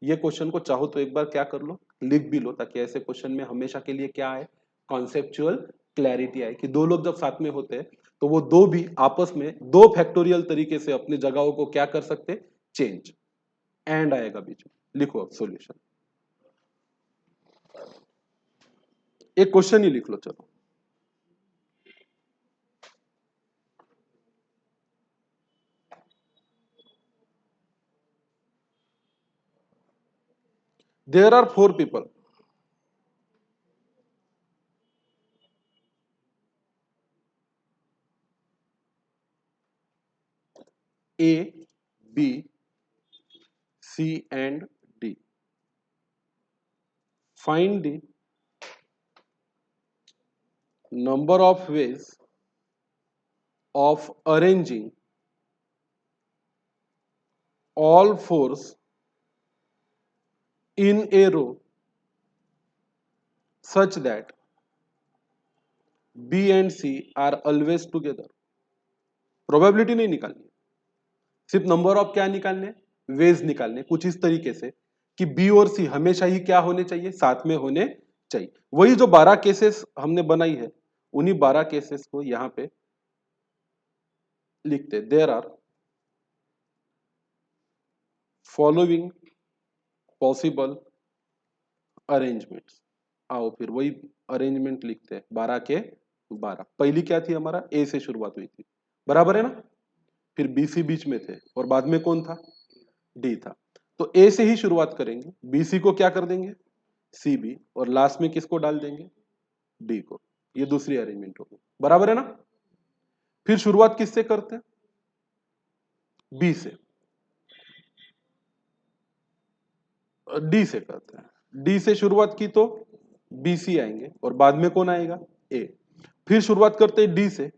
ये क्वेश्चन को चाहो तो एक बार क्या कर लो लिख भी लो, ताकि ऐसे क्वेश्चन में हमेशा के लिए क्या आए कॉन्सेप्चुअल क्लैरिटी आए कि दो लोग जब साथ में होते हैं तो वो दो भी आपस में 2 फैक्टोरियल तरीके से अपनी जगहों को क्या कर सकते चेंज। एंड आएगा बीच में, लिखो अब सॉल्यूशन। एक क्वेश्चन ही लिख लो चलो। There are 4 people, A B C and D. Find the number of ways of arranging all fours in a row such that B and C are always together। Probability नहीं निकालनी, सिर्फ number of क्या निकालने veg निकालने, कुछ इस तरीके से कि बी और सी हमेशा ही क्या होने चाहिए साथ में होने चाहिए। वही जो 12 केसेस हमने बनाई है उन्हीं 12 केसेस को यहां पे लिखते। There are following possible arrangements. आओ फिर वही अरेंजमेंट लिखते हैं 12 के 12। पहली क्या थी हमारा ए से शुरुआत हुई थी, बराबर है ना। फिर बी सी बीच में थे और बाद में कौन था डी था। तो ए से ही शुरुआत करेंगे, बी सी को क्या कर देंगे सी बी, और लास्ट में किसको डाल देंगे डी को। ये दूसरी अरेंजमेंट होगी, बराबर है ना। फिर शुरुआत किससे करते हैं बी से, डी से करते हैं। डी से शुरुआत की तो बी सी आएंगे और बाद में कौन आएगा, ए। फिर शुरुआत करते हैं डी से,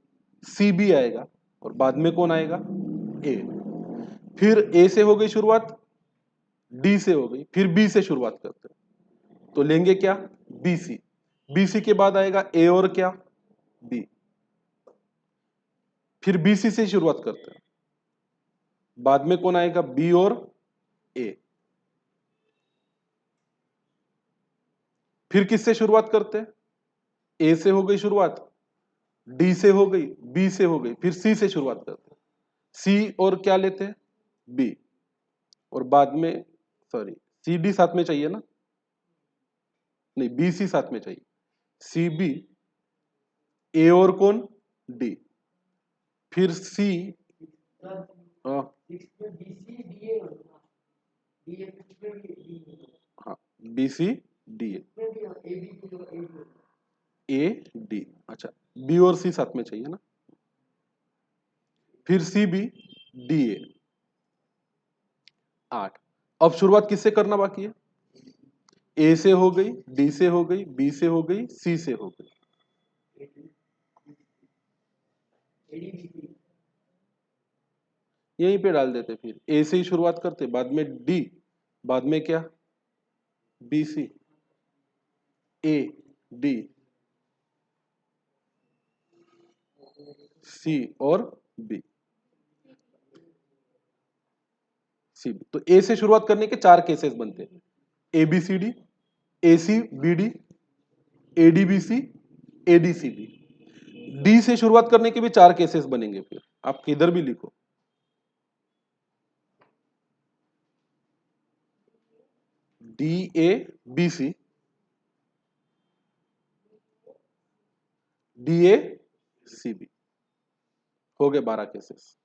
सी बी आएगा और बाद में कौन आएगा, ए। फिर ए से हो गई शुरुआत, डी से हो गई, फिर बी से शुरुआत करते हैं तो लेंगे क्या, बी सी। बी सी के बाद आएगा ए और क्या, बी। फिर बी सी से शुरुआत करते हैं, बाद में कौन आएगा, बी और ए। फिर किससे शुरुआत करते हैं, ए से हो गई शुरुआत, डी से हो गई, बी से हो गई, फिर सी से शुरुआत करते हैं, सी और क्या लेते हैं, बी। और बाद में, सॉरी, सी डी साथ में चाहिए ना, नहीं बी सी साथ में चाहिए, सी बी, ए और कौन, डी। फिर सी, हाँ हाँ, B C D, A D, अच्छा बी और सी साथ में चाहिए ना, फिर सी बी डी ए, 8। अब शुरुआत किससे करना बाकी है, ए से हो गई, डी से हो गई, बी से हो गई, सी से हो गई, यहीं पे डाल देते, फिर ए से ही शुरुआत करते, बाद में डी, बाद में क्या, बी सी, ए डी, सी और बी, सी बी। तो ए से शुरुआत करने के 4 केसेस बनते हैं, A B C D, A C B D, A D B C, A D C B. D से शुरुआत करने के भी 4 केसेस बनेंगे, फिर आप किधर भी लिखो, D A B C, D A C B, हो गए 12 केसेस।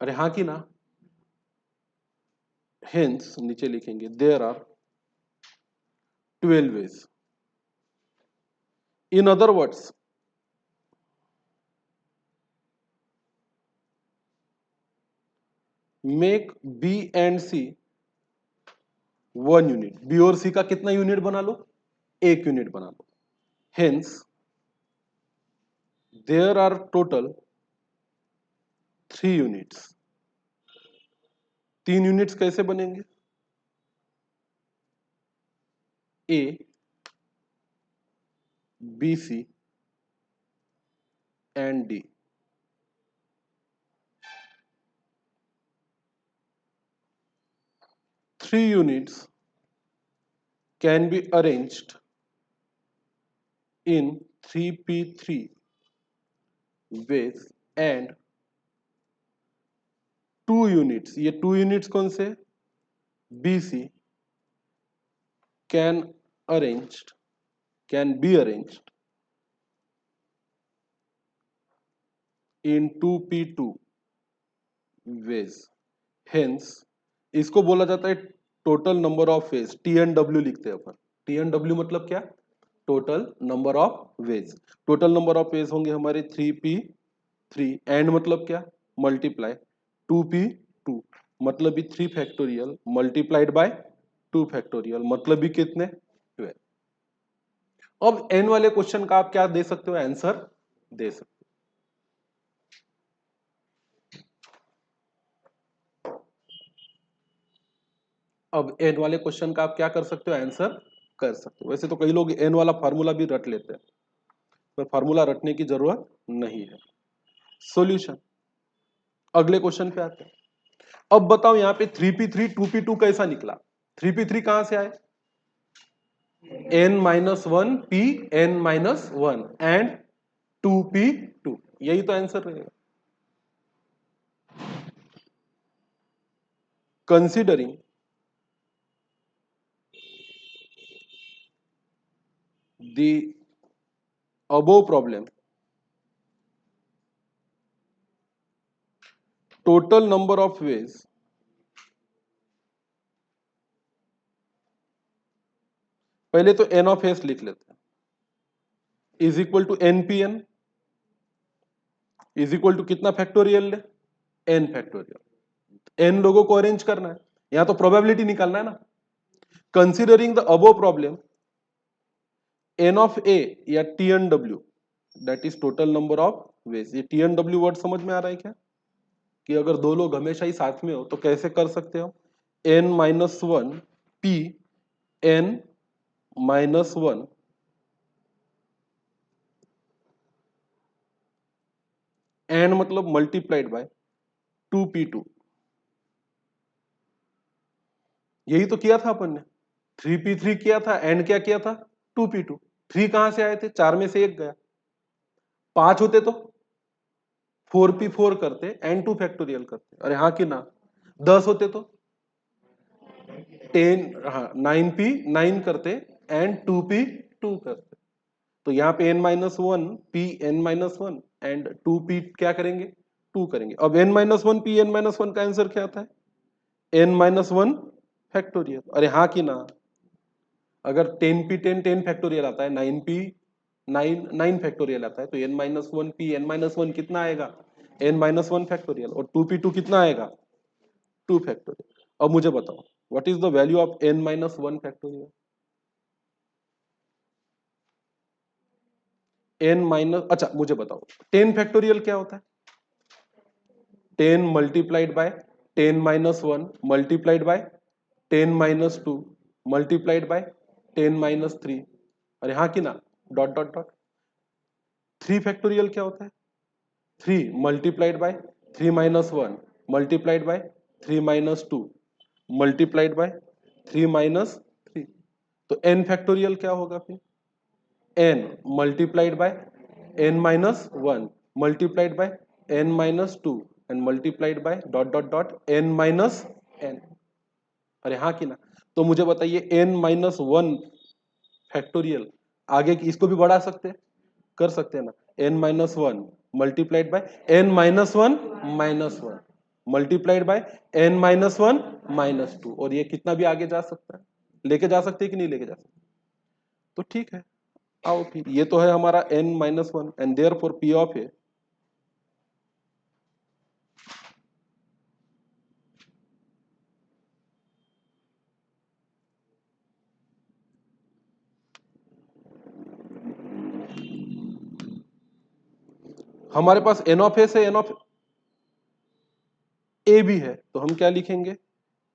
अरे हाँ की ना, हेंस नीचे लिखेंगे there are 12 ways, in other words make B and C 1 unit, B और सी का कितना यूनिट बना लो, 1 यूनिट बना लो। Hence there are total 3 units. 3 units कैसे बनेंगे, A B C and D. Three units can be arranged in 3p3 ways and 2 units, ये 2 units कौन से, B C, can arranged, can be arranged in 2p2 ways। Hence इसको बोला जाता है total number of ways, T N W लिखते हैं अपन। टी एन डब्ल्यू मतलब क्या, total number of ways. Total number of ways होंगे हमारे 3p3, एंड मतलब क्या, मल्टीप्लाई 2p2, मतलब भी 3 फैक्टोरियल मल्टीप्लाइड बाय 2 फैक्टोरियल, मतलब भी कितने, 12। अब एन वाले क्वेश्चन का आप क्या दे सकते हो, आंसर दे सकते हो। अब एन वाले क्वेश्चन का आप क्या कर सकते हो, आंसर कर सकते हो। वैसे तो कई लोग एन वाला फार्मूला भी रट लेते हैं, पर फार्मूला रटने की जरूरत नहीं है। सॉल्यूशन, अगले क्वेश्चन पे आते हैं। अब बताओ यहाँ पे 3p3 2p2 कैसा निकला, 3p3 कहां से आए, n minus one p n minus one and 2p2, यही तो आंसर रहेगा। Considering the above problem, total number of ways पहले तो n ऑफ s लिख लेते हैं, is equal to n p n, is equal to कितना फैक्टोरियल ले, n फैक्टोरियल। n लोगों को अरेंज करना है, यहां तो प्रोबेबिलिटी निकालना है ना। Considering the above problem, n of a या TNW that is total number of veg. ये TNW वर्ड समझ में आ रहा है क्या, कि अगर दो लोग हमेशा ही साथ में हो तो कैसे कर सकते हो, n-1 p n-1 n मतलब मल्टीप्लाइड बाय 2p2। यही तो किया था अपन ने, 3p3 किया था, एंड क्या किया था 2p2। 3 कहां से आए थे, 4 में से एक गया, 5 होते तो 4p4 करते एंड 2 फैक्टोरियल करते, अरे हाँ कि ना। 10 होते तो 10, हाँ 9p9 करते एंड 2p2 करते। तो यहाँ पे n-1 p n-1 and 2p क्या करेंगे 2 करेंगे। अब n-1 p n-1 का आंसर क्या आता है n-1 फैक्टोरियल, अरे हाँ कि ना। अगर 10p10 फैक्टोरियल आता है, 9p 9 फैक्टोरियल आता है, तो n-1 p n-1 कितना आएगा n-1 फैक्टोरियल, और 2p2 कितना आएगा 2 फैक्टोरियल। अब मुझे बताओ what is the value of n-1 factorial. अच्छा मुझे बताओ 10 फैक्टोरियल क्या होता है, 10 multiplied bye 10-1 multiplied by 10-2 multiplied by 10-3, अरे हाँ कि ना, डॉट डॉट डॉट। 3 फैक्टोरियल क्या होता है, 3 multiplied by 3-1 multiplied by 3-2 multiplied by 3-3। तो n फैक्टोरियल क्या होगा फिर, n multiplied by n-1 multiplied by n-2 and multiplied by dot dot dot n-n, अरे हाँ कि ना। तो मुझे बताइए n-1 फैक्टोरियल, आगे की इसको भी बढ़ा सकते हैं, कर सकते हैं ना, n-1 multiplied by n-1 -1 multiplied by n-1 -2, और ये कितना भी आगे जा सकता है, लेके जा सकते हैं कि नहीं लेके जा सकते। तो ठीक है, आओ फिर, ये तो है हमारा n-1 and therefore p of A हमारे पास n ऑफ ए से n ऑफ ए भी है, तो हम क्या लिखेंगे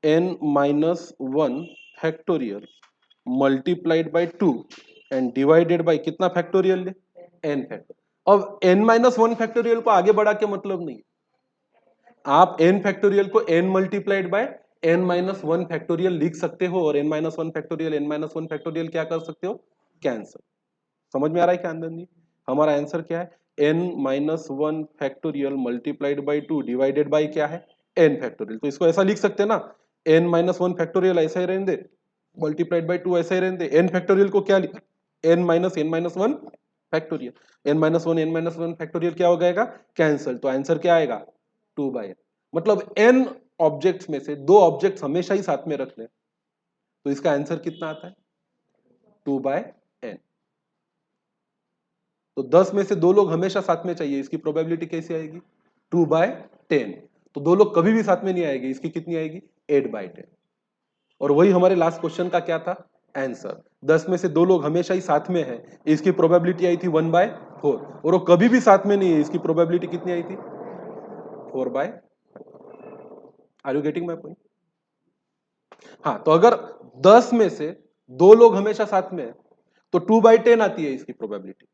n-1 factorial multiplied by 2 and divided by कितना फैक्टोरियल ले n फैक्टोरियल। अब n-1 फैक्टोरियल को आगे बढ़ा के मतलब नहीं, आप n फैक्टोरियल को n multiplied by n-1 factorial लिख सकते हो, और n-1 फैक्टोरियल n-1 फैक्टोरियल क्या कर सकते हो, कैंसिल। समझ में आ रहा है क्या आनंद जी, हमारा आंसर क्या है n-1 factorial multiplied by 2 divided by क्या है n फैक्टोरियल। तो इसको ऐसा लिख सकते हैं ना, n-1 फैक्टोरियल ऐसा ही रहने दे, मल्टीप्लाइड बाय 2 ऐसा ही रहने दे, n फैक्टोरियल को क्या लिख n-1 फैक्टोरियल, n-1 फैक्टोरियल क्या हो जाएगा कैंसिल, तो आंसर क्या आएगा 2/n। मतलब n ऑब्जेक्ट्स में से 2 ऑब्जेक्ट्स हमेशा ही साथ में रख लें, तो इसका आंसर कितना आता है 2/n। तो 10 में से 2 लोग हमेशा साथ में चाहिए, इसकी प्रोबेबिलिटी कैसी आएगी 2/10। तो 2 लोग कभी भी साथ में नहीं आएंगे, इसकी कितनी आएगी 8/10। और वही हमारे लास्ट क्वेश्चन का क्या था आंसर, 10 में से 2 लोग हमेशा ही साथ में है, इसकी प्रोबेबिलिटी आई थी 1/4, और वो कभी भी साथ में नहीं है, इसकी प्रोबेबिलिटी कितनी आई थी 4/। Are you getting my point. हाँ, तो अगर 10 में से 2 लोग हमेशा साथ में है तो 2/10 आती है इसकी प्रोबेबिलिटी,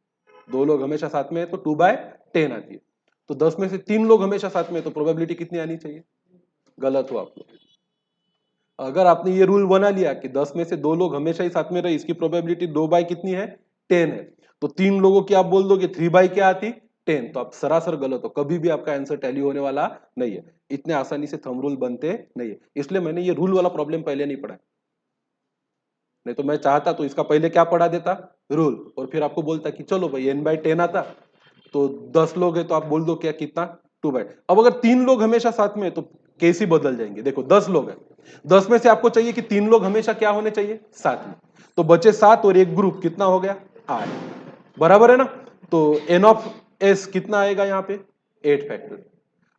2 लोग हमेशा साथ में है तो 2/10 आती है। तो 10 में से 3 लोग हमेशा साथ में है तो प्रोबेबिलिटी कितनी आनी चाहिए, गलत हो आप लोग। अगर आपने ये रूल बना लिया कि 10 में से 2 लोग हमेशा ही साथ में रहे, इसकी प्रोबेबिलिटी 2/, कितनी है 10 है, तो 3 लोगों की आप बोल दोगे 3/, क्या आती 10, तो आप सरासर गलत हो, कभी भी आपका आंसर टैली होने वाला नहीं है, इतने आसानी से थंब रूल बनते नहीं है, इसलिए मैंने ये रूल वाला प्रॉब्लम पहले नहीं पढ़ा। नहीं तो मैं चाहता तो इसका पहले क्या पढ़ा देता रूल, और फिर आपको बोलता कि चलो भाई n/10 आता, तो 10 लोग है तो आप बोल दो क्या कितना 2/। अब अगर 3 लोग हमेशा साथ में है तो केस ही बदल जाएंगे। देखो 10 लोग है, 10 में से आपको चाहिए कि 3 लोग हमेशा क्या होने चाहिए साथ में, तो बचे 7 और एक ग्रुप कितना हो गया 8, बराबर है ना। तो n ऑफ s कितना आएगा यहाँ पे 8 फैक्टोरियल।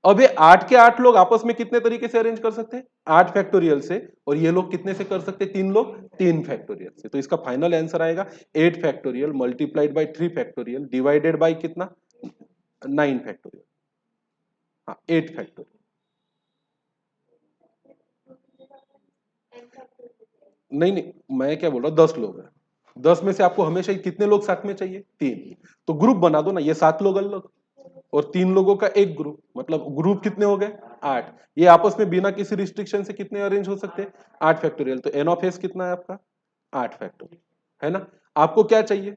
अब ये 8 के 8 लोग आपस में कितने तरीके से अरेंज कर सकते हैं? 8 फैक्टोरियल से। और ये लोग कितने से कर सकते हैं? 3 लोग 3 फैक्टोरियल से। तो इसका फाइनल आंसर आएगा 8 factorial multiplied by 3 factorial divided bye कितना? 9 फैक्टोरियल। हाँ 8 फैक्टोरियल। नहीं नहीं, मैं क्या बोल रहा हूँ, 10 लोग हैं। 10 में से आपको हमेशा ही कितने लोग साथ में चाहिए? 3। तो ग्रुप बना दो ना, ये 7 लोग अलग और 3 लोगों का एक ग्रुप, मतलब ग्रुप कितने हो गए? 8। ये आपस में बिना किसी रिस्ट्रिक्शन से कितने अरेंज हो सकते हैं? 8 फैक्टोरियल। तो एन ऑफ एस कितना है आपका? 8 फैक्टोरियल, है ना? आपको क्या चाहिए?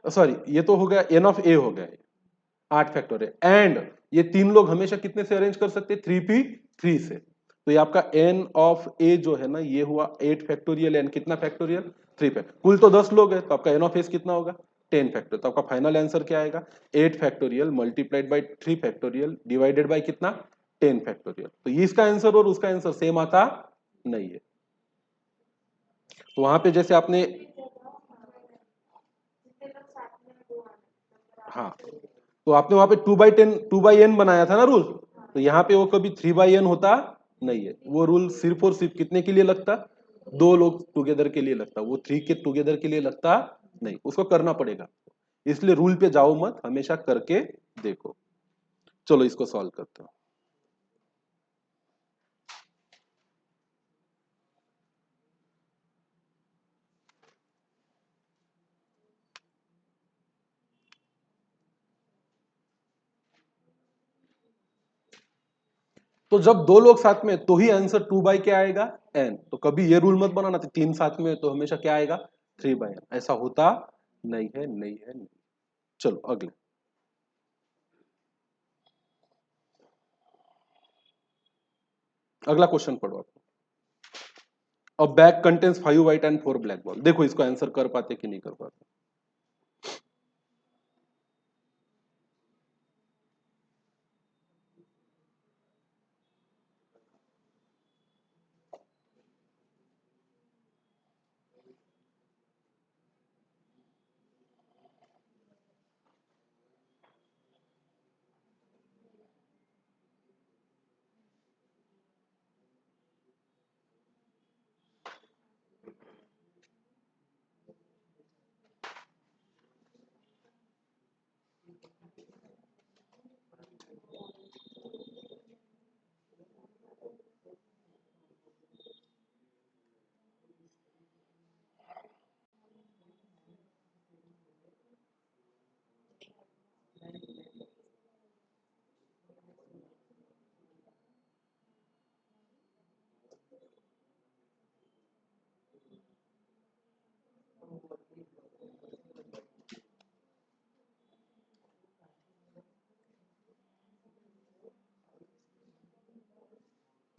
सॉरी, ये तो हो गया एन ऑफ ए हो गया 8 फैक्टोरियल। एंड ये 3 लोग हमेशा कितने से अरेंज कर सकते हैं? 3p3 से। तो ये आपका एन ऑफ ए जो है ना, ये हुआ 8 फैक्टोरियल एन कितना फैक्टोरियल? 3 फैक्टोरियल। कुल तो 10 लोग है, तो आपका एन ऑफ एस कितना होगा? 10 फैक्टोरियल। तो आपका फाइनल आंसर क्या आएगा? 8 factorial multiplied by 3 factorial divided bye कितना? 10 फैक्टोरियल। तो ये इसका आंसर और उसका आंसर सेम आता नहीं है। तो वहां पे जैसे आपने, हाँ, तो आपने वहां पे 2/n बनाया था ना रूल। तो यहाँ पे वो कभी 3/n होता नहीं है। वो रूल सिर्फ और सिर्फ कितने के लिए लगता? 2 लोग टुगेदर के लिए लगता। वो 3 के टुगेदर के लिए लगता नहीं, उसको करना पड़ेगा। इसलिए रूल पे जाओ मत, हमेशा करके देखो। चलो इसको सॉल्व करते हो। तो जब 2 लोग साथ में तो ही आंसर 2 बाई क्या आएगा? n। तो कभी ये रूल मत बनाना तो 3 साथ में तो हमेशा क्या आएगा? 3/n। ऐसा होता नहीं है, नहीं है, नहीं। चलो अगले। अगला क्वेश्चन पढ़ो आप। अ bag contains 5 white and 4 black ball. देखो इसको आंसर कर पाते कि नहीं कर पाते।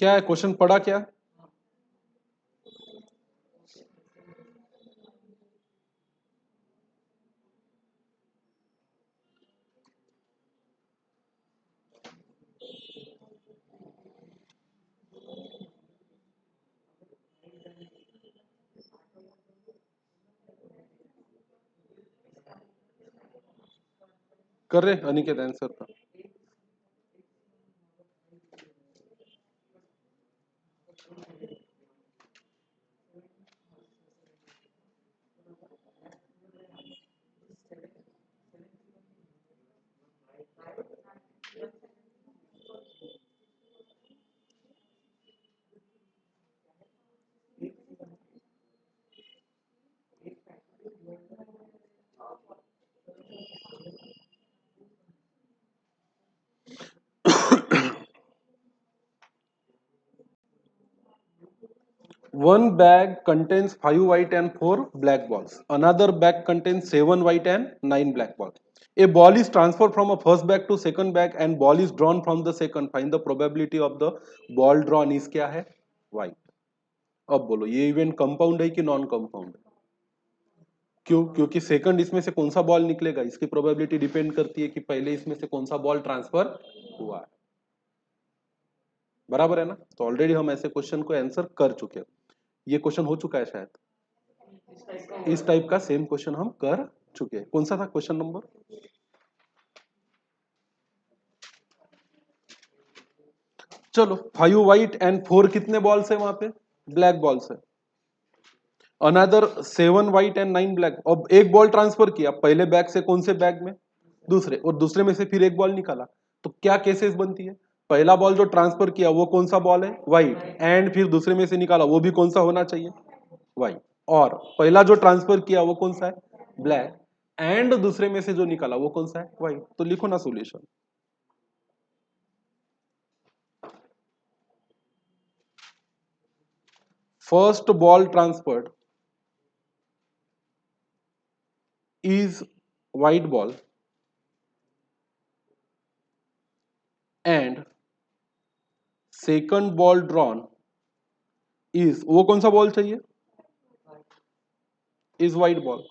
क्या है क्वेश्चन? पढ़ा क्या? कर रहे अनिकेत आंसर का? One bag contains 5 white and 4 black balls. Another bag contains 7 white and 9 black balls. A ball is transferred from a first bag to second bag and ball is drawn from the second. Find the probability of the ball drawn is क्या है? White. अब बोलो ये event compound है कि non compound है? क्यों? क्योंकि सेकंड इसमें से कौन सा बॉल निकलेगा इसकी प्रोबेबिलिटी डिपेंड करती है कि पहले इसमें से कौन सा बॉल ट्रांसफर हुआ है। बराबर है ना? तो ऑलरेडी हम ऐसे क्वेश्चन को आंसर कर चुके हैं। ये क्वेश्चन हो चुका है शायद। इस टाइप का सेम क्वेश्चन हम कर चुके हैं। कौन सा था क्वेश्चन नंबर? चलो 5 व्हाइट एंड 4 कितने बॉल्स है वहां पे? ब्लैक बॉल्स है। Another 7 white and 9 black. अब एक बॉल ट्रांसफर किया पहले बैग से कौन से बैग में? दूसरे, और दूसरे में से फिर एक बॉल निकाला। तो क्या केसेस बनती है? पहला बॉल जो ट्रांसफर किया वो कौन सा बॉल है? व्हाइट। एंड फिर दूसरे में से निकाला वो भी कौन सा होना चाहिए? व्हाइट। और पहला जो ट्रांसफर किया वो कौन सा है? ब्लैक। एंड दूसरे में से जो निकाला वो कौन सा है? व्हाइट। तो लिखो ना solution. First ball transferred is white ball and second ball drawn is, वो कौन सा बॉल चाहिए? is white ball।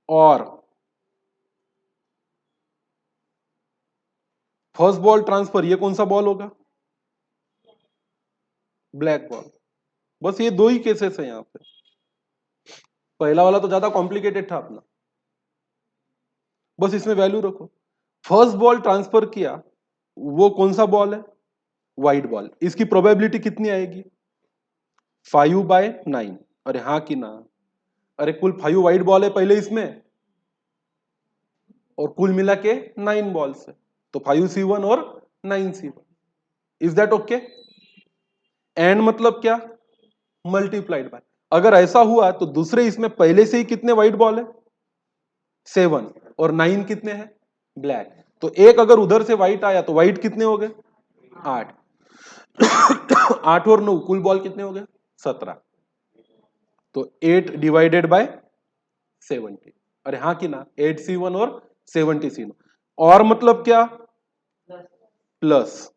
और फर्स्ट बॉल ट्रांसफर ये कौन सा बॉल होगा? Black ball. बस ये दो ही केसेस है यहां पे। पहला वाला तो ज्यादा कॉम्प्लिकेटेड था अपना, बस इसमें वैल्यू रखो। फर्स्ट बॉल ट्रांसफर किया वो कौन सा बॉल है? White ball. इसकी प्रोबेबिलिटी कितनी आएगी? 5/9। अरे हाँ कि ना? अरे कुल 5 व्हाइट बॉल है पहले इसमें, और कुल मिला के 9 बॉल्स है, तो 5C1 और 9C1। Is that okay? And मतलब क्या? Multiplied by. अगर ऐसा हुआ तो दूसरे इसमें पहले से ही कितने व्हाइट बॉल है? 7। और 9 कितने हैं? ब्लैक। तो एक अगर उधर से व्हाइट आया तो व्हाइट कितने हो गए? 8। 8 और 9 कुल बॉल कितने हो गए? 17। तो 8 डिवाइडेड बाय 70। अरे हाँ कि ना? 8C1 और 70C1। और मतलब क्या? प्लस।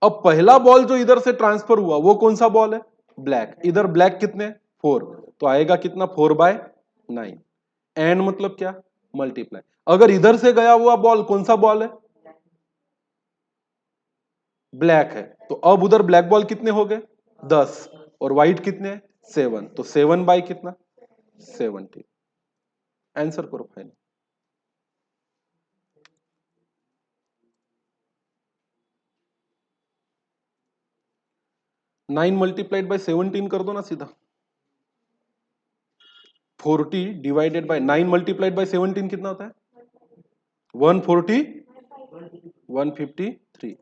अब पहला बॉल जो इधर से ट्रांसफर हुआ वो कौन सा बॉल है? ब्लैक। इधर ब्लैक कितने? 4। तो आएगा कितना? 4/9। एंड मतलब क्या? मल्टीप्लाई। अगर इधर से गया हुआ बॉल कौन सा बॉल है? ब्लैक है, तो अब उधर ब्लैक बॉल कितने हो गए? 10। और व्हाइट कितने? 7। तो 7 बाई कितना? 70। आंसर करो फाइनल। 9 मल्टीप्लाइड बाई 17 कर दो ना सीधा। 40 डिवाइडेड बाय 9 मल्टीप्लाइड बाय 17 कितना होता है? 140 153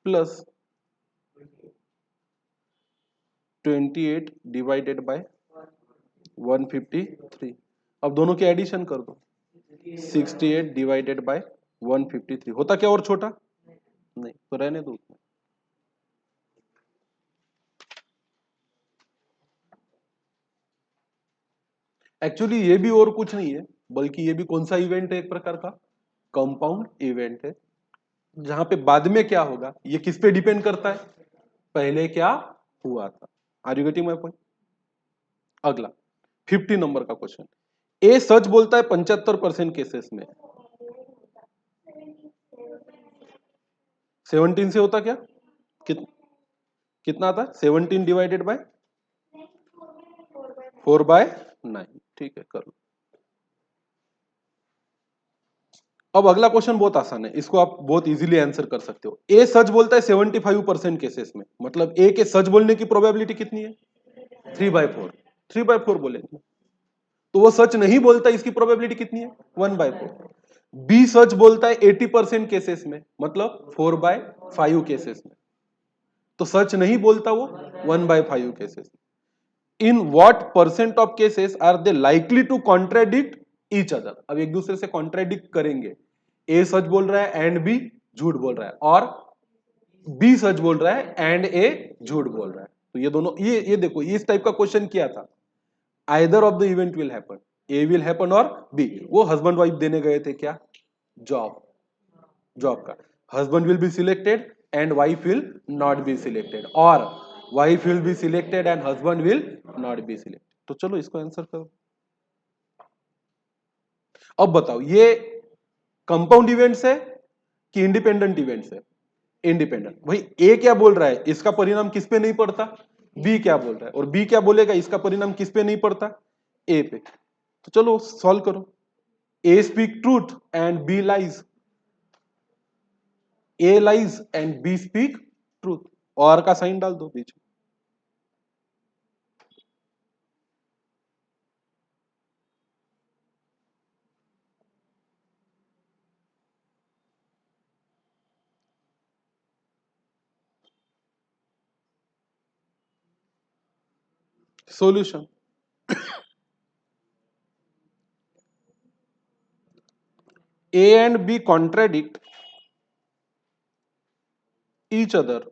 प्लस 28 डिवाइडेड बाय 153। अब दोनों के एडिशन कर दो। 68 डिवाइडेड बाय 153 होता क्या और छोटा? नहीं, तो रहने दो। एक्चुअली ये भी और कुछ नहीं है, बल्कि ये भी कौन सा इवेंट है? एक प्रकार का कंपाउंड इवेंट है, जहां पे बाद में क्या होगा ये किस पे डिपेंड करता है? पहले क्या हुआ था। Are you getting my point? अगला 50 नंबर का क्वेश्चन। ए सच बोलता है 75% केसेस में। 17 से होता क्या? कितना आता है? 17 डिवाइडेड बाय 4/9। ठीक है, कर लो। अब अगला क्वेश्चन बहुत आसान है, इसको आप बहुत इजीली आंसर कर सकते हो। ए सच बोलता है 75% केसेस में, मतलब ए के सच बोलने की प्रोबेबिलिटी कितनी है? 3/4। 3/4 बोलेंगे। तो वो सच नहीं बोलता, इसकी प्रोबेबिलिटी कितनी है? 1/4। बी सच बोलता है 80% केसेस में, मतलब 4/5 केसेस में। तो सच नहीं बोलता वो 1/5 cases. In what percent of cases are they likely to contradict each other? अब एक दूसरे से कॉन्ट्रेडिक्ट करेंगे। ए सच बोल रहा है एंड बी झूठ बोल रहा है, और बी सच बोल रहा है एंड ए झूठ बोल रहा है। तो ये दोनों, ये देखो, इस टाइप का क्वेश्चन किया था। Either of the event will happen, A will happen और बी। वो हस्बैंड वाइफ देने गए थे क्या? जॉब। जॉब का husband will be selected and wife will not be selected, और wife will be selected and husband will not be selected. तो चलो इसको आंसर करो। अब बताओ ये कंपाउंड इवेंट्स है कि इंडिपेंडेंट इवेंट्स है? इंडिपेंडेंट। भाई ए क्या बोल रहा है, इसका परिणाम किस पे नहीं पड़ता? बी क्या बोल रहा है, और बी क्या बोलेगा, इसका परिणाम किस पे नहीं पड़ता? ए पे। तो चलो सॉल्व करो। A speak truth and B lies, A lies and B speak truth, और का साइन डाल दो बीच में। Solution, A and B contradict each other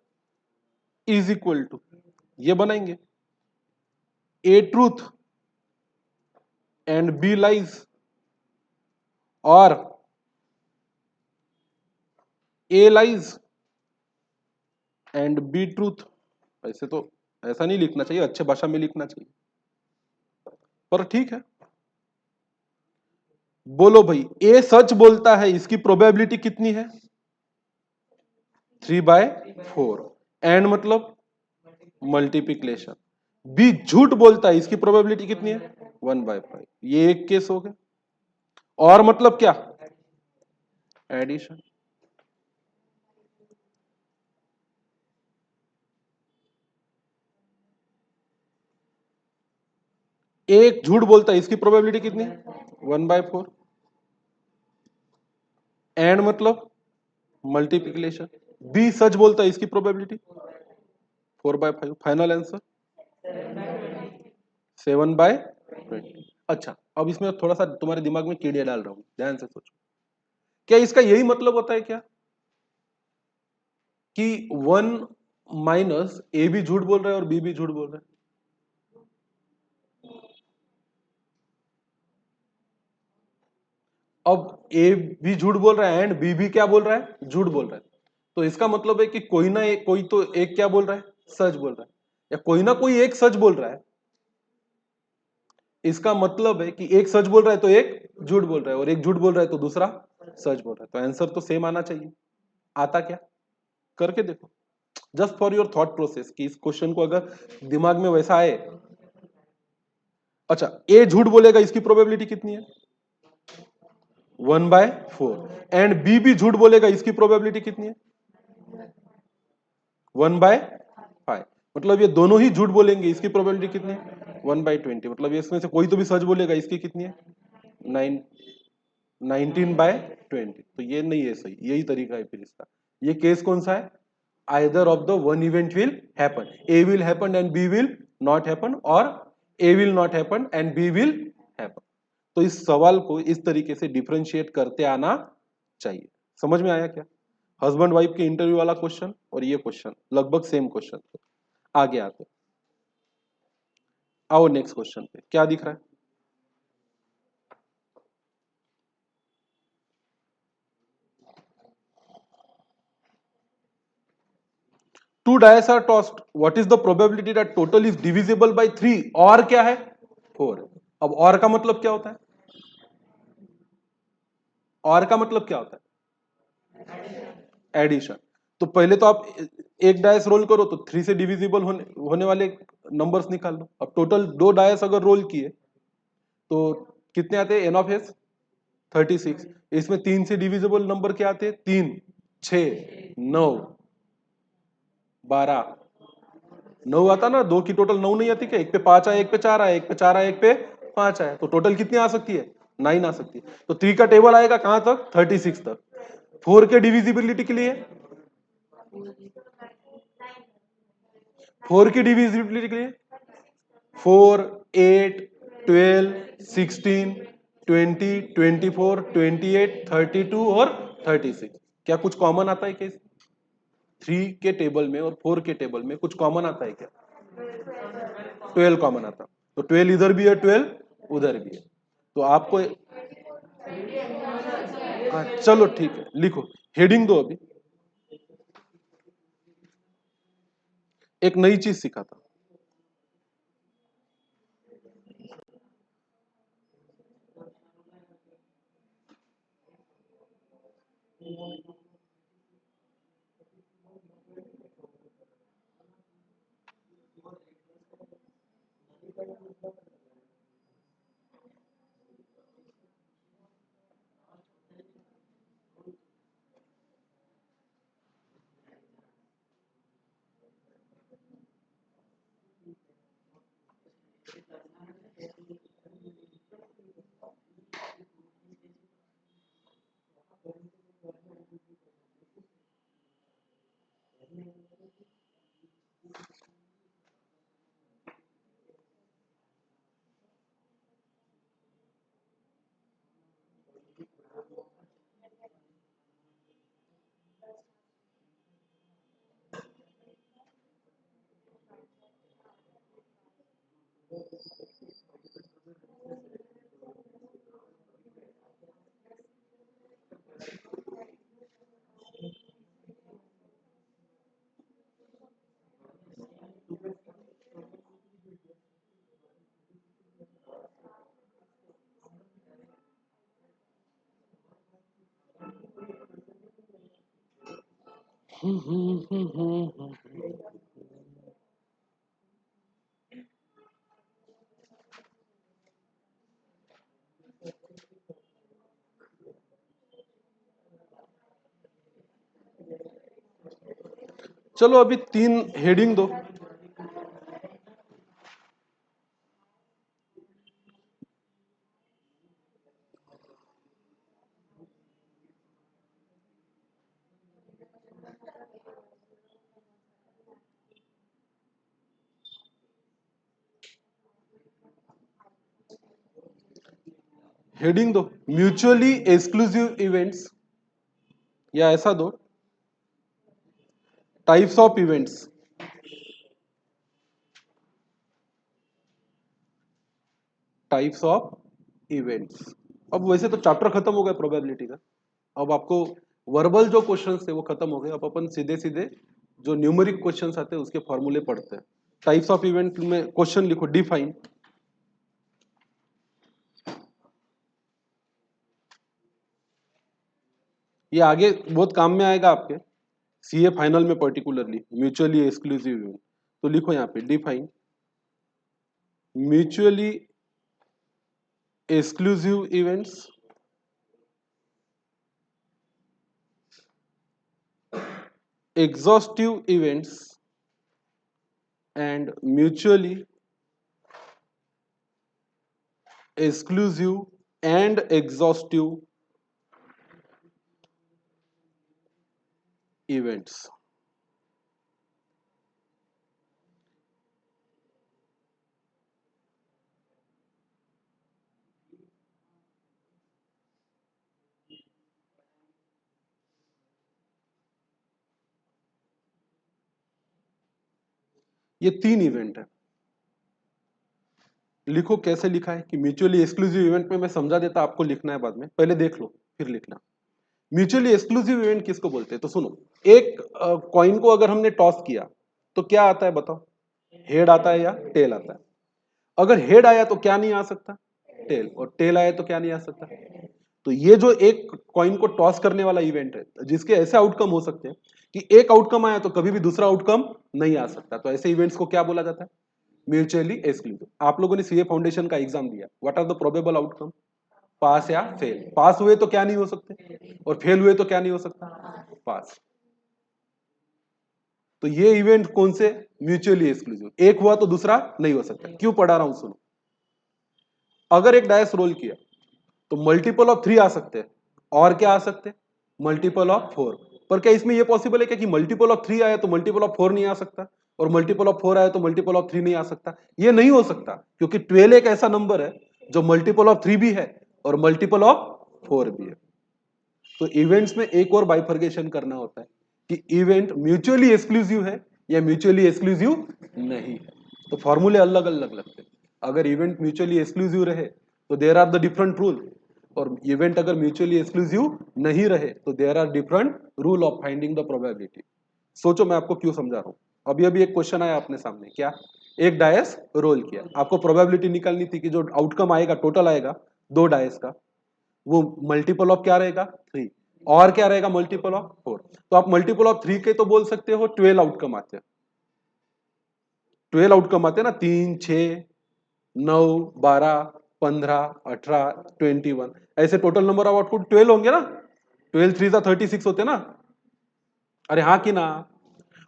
is equal to, ये बनाएंगे A truth and B lies, और A lies and B truth. ऐसे तो ऐसा नहीं लिखना चाहिए, अच्छे भाषा में लिखना चाहिए, पर ठीक है। बोलो भाई, ए सच बोलता है, इसकी प्रोबेबिलिटी कितनी है? 3/4। एंड मतलब मल्टीप्लिकेशन। बी झूठ बोलता है, इसकी प्रोबेबिलिटी कितनी है? 1/5। ये एक केस हो गया। और मतलब क्या? एडिशन। एक झूठ बोलता है, इसकी प्रोबेबिलिटी कितनी है? 1/4। एंड मतलब मल्टीप्लिकेशन। बी सच बोलता है, इसकी प्रोबेबिलिटी 4/5। Final answer 7/20। अच्छा, अब इसमें थोड़ा सा तुम्हारे दिमाग में कीड़े डाल रहा हूं, ध्यान से सोचो। क्या इसका यही मतलब होता है क्या कि 1 माइनस ए भी झूठ बोल रहा है और बी भी झूठ बोल रहा है? अब ए भी झूठ बोल रहा है एंड बी भी क्या बोल रहा है? झूठ बोल रहा है। तो इसका मतलब है कि कोई ना एक, कोई तो एक क्या बोल रहा है? सच बोल रहा है, या कोई ना कोई एक सच बोल रहा है। इसका मतलब है कि एक सच बोल रहा है तो एक झूठ बोल रहा है, और एक झूठ बोल रहा है तो दूसरा सच बोल रहा है। तो आंसर तो सेम आना चाहिए। आता क्या? करके देखो, just for your thought process, कि इस क्वेश्चन को अगर दिमाग में वैसा आए। अच्छा, ए झूठ बोलेगा, इसकी प्रोबेबिलिटी कितनी है? 1/4। एंड बी भी झूठ बोलेगा, इसकी प्रोबेबिलिटी कितनी है? 1/5। मतलब ये दोनों ही झूठ बोलेंगे, इसकी प्रोबेबिलिटी कितनी है? 1/20। मतलब ये इसमें से कोई तो भी सच बोलेगा, इसकी कितनी है? 19/20। तो ये नहीं है सही, यही तरीका है फिर इसका। ये केस कौन सा है? Either of the one event will happen, A will happen and B will not happen, और A will not happen and B will happen. तो इस सवाल को इस तरीके से डिफरेंशिएट करते आना चाहिए। समझ में आया क्या? हस्बैंड वाइफ के इंटरव्यू वाला क्वेश्चन और ये क्वेश्चन लगभग सेम क्वेश्चन। आगे आते, आओ नेक्स्ट क्वेश्चन पे, क्या दिख रहा है? Two dice are tossed, what is the probability that total is divisible by 3? और क्या है? 4। अब और का मतलब क्या होता है? और का मतलब क्या होता है? एडिशन। तो पहले तो आप एक डायस रोल करो तो 3 से डिविजिबल होने वाले नंबर्स निकाल लो। अब टोटल 2 डायस अगर रोल किए तो कितने आते हैं? N of s 36। इसमें 3 से डिविजिबल नंबर क्या आते हैं? 3, 6, 9, 12। 9 आता ना, दो की टोटल 9 नहीं आती क्या? एक पे 5 आया, एक पे 4 आया, एक पे 4 आया, एक पे 5 आया, तो टोटल कितनी आ सकती है? 9 आ सकती है। तो 3 का टेबल आएगा कहां तक? 36 तक। 4 के डिविजिबिलिटी के लिए, 4 की डिविजिबिलिटी के लिए 4, 8, 12, 16, 20, 24, 28, 32 और 36। क्या कुछ कॉमन आता है क्या? 3 के टेबल में और 4 के टेबल में कुछ कॉमन आता है क्या? 12 कॉमन आता। तो 12 इधर भी है, 12 उधर भी है। तो आपको चलो ठीक है, लिखो, हेडिंग दो अभी। एक नई चीज सीखा था। चलो अभी 3 हेडिंग दो। हेडिंग दो, म्यूचुअली एक्सक्लूसिव इवेंट्स, या ऐसा दो, types of events. Types of events. अब वैसे तो चैप्टर खत्म हो गया प्रोबेबिलिटी का। अब आपको वर्बल जो क्वेश्चंस थे वो खत्म हो गए। अब अपन सीधे सीधे जो न्यूमेरिक क्वेश्चंस आते हैं उसके फॉर्मूले पढ़ते हैं। टाइप्स ऑफ इवेंट में क्वेश्चन लिखो, डिफाइन। ये आगे बहुत काम में आएगा आपके सीए फाइनल में, पर्टिकुलरली म्यूचुअली एक्सक्लूसिव इवेंट। तो लिखो यहाँ पे define mutually exclusive events exhaustive events and mutually exclusive and exhaustive events। ये 3 इवेंट है। लिखो कैसे लिखा है कि म्यूचुअली एक्सक्लूसिव इवेंट में मैं समझा देता, आपको लिखना है बाद में, पहले देख लो फिर लिखना। म्यूचुअली एक्सक्लूसिव इवेंट किसको बोलते हैं? तो सुनो, एक कॉइन को अगर हमने टॉस किया तो क्या आता है बताओ? हेड आता है या टेल आता है? अगर हेड आया तो क्या नहीं आ सकता? टेल। और टेल आया तो क्या नहीं आ सकता? तो ये जो एक कॉइन को टॉस करने वाला इवेंट है, जिसके ऐसे आउटकम हो सकते हैं कि एक आउटकम आया तो कभी भी दूसरा आउटकम नहीं आ सकता, तो ऐसे इवेंट्स को क्या बोला जाता है? Mutually exclusive. आप लोगों ने सीए फाउंडेशन का एग्जाम दिया, what are the probable outcome? Pass या फेल। पास हुए तो क्या नहीं हो सकते, और फेल हुए तो क्या नहीं हो सकता? पास। तो ये इवेंट कौन से? Mutually exclusive. एक हुआ तो दूसरा नहीं हो सकता। क्यों पढ़ा रहा हूं सुनो। अगर एक डायस रोल किया तो मल्टीपल ऑफ 3 आ सकते हैं, और क्या आ सकते हैं? Multiple of 4। पर क्या इसमें यह पॉसिबल है क्या कि मल्टीपल ऑफ 3 आया तो मल्टीपल ऑफ 4 नहीं आ सकता, और मल्टीपल ऑफ 4 आया तो मल्टीपल ऑफ 3 नहीं आ सकता? ये नहीं हो सकता, क्योंकि 12 एक ऐसा नंबर है जो मल्टीपल ऑफ 3 भी है और मल्टीपल ऑफ 4 भी है। तो इवेंट्स में एक और बाइफर्केशन करना होता है कि इवेंट म्यूचुअली एक्सक्लूसिव है या म्यूचुअली एक्सक्लूसिव नहीं है। तो फॉर्मूले अलग अलग लगते हैं। अगर इवेंट म्यूचुअली एक्सक्लूसिव रहे तो there are the different rule, और इवेंट अगर म्यूचुअली एक्सक्लूसिव नहीं रहे तो there are different rule of finding the probability. सोचो मैं आपको क्यों समझा रहा हूं। अभी अभी एक क्वेश्चन आया अपने सामने, क्या? एक डायस रोल किया, आपको प्रोबेबिलिटी निकालनी थी कि जो आउटकम आएगा टोटल आएगा 2 डायस का, वो मल्टीपल ऑफ क्या रहेगा? 3। और क्या रहेगा? Multiple of 4। तो आप मल्टीपल ऑफ 3 के तो बोल सकते हो 12 आउटकम आते हैं। 12 आउटकम आते हैं ना, 3, 6, 9, 12, 15, 18, 21, ऐसे टोटल नंबर ऑफ आउटपुट 12 होंगे ना। 12 3 36 होते ना। अरे हाँ कि ना?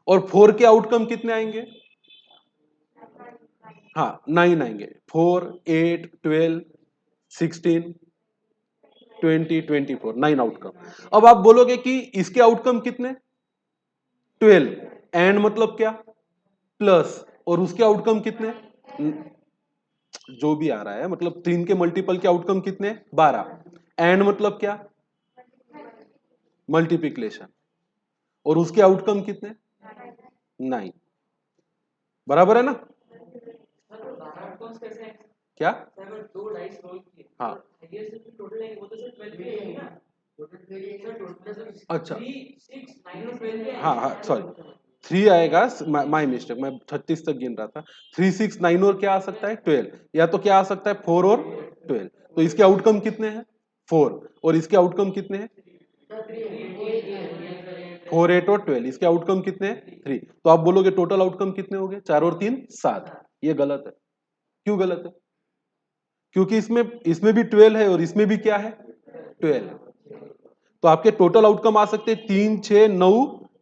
और 4 के आउटकम कितने आएंगे? हाँ 9 आएंगे। 4, 8, 12, 16, 20, 24, 9 आउटकम। अब आप बोलोगे कि इसके आउटकम कितने? 12। एंड मतलब क्या? प्लस। और उसके आउटकम कितने? जो भी आ रहा है, मतलब 3 के मल्टीपल के आउटकम कितने? 12। एंड मतलब क्या? मल्टीप्लिकेशन। और उसके आउटकम कितने? 9। बराबर है ना? क्या? अगर 2 डाइस रोल किए हाँ हाईएस्ट जो टोटल है वो तो सर 12 पे है ना अच्छा 3 6 9 और 12 पे हाँ हाँ सॉरी 3 आएगा, माई मिस्टेक, मैं 36 तक गिन रहा था। 3 6 9 और क्या आ सकता है 12, या तो क्या आ सकता है 4 और 12। तो इसके आउटकम कितने हैं 4, और इसके आउटकम कितने हैं 4 8 और 12। इसके आउटकम कितने हैं 3। तो आप बोलोगे टोटल आउटकम कितने हो गए 4 और 3 7। ये गलत है। क्यों गलत है? क्योंकि इसमें इसमें भी 12 है और इसमें भी क्या है 12 है। तो आपके टोटल आउटकम आ सकते हैं 3 6 9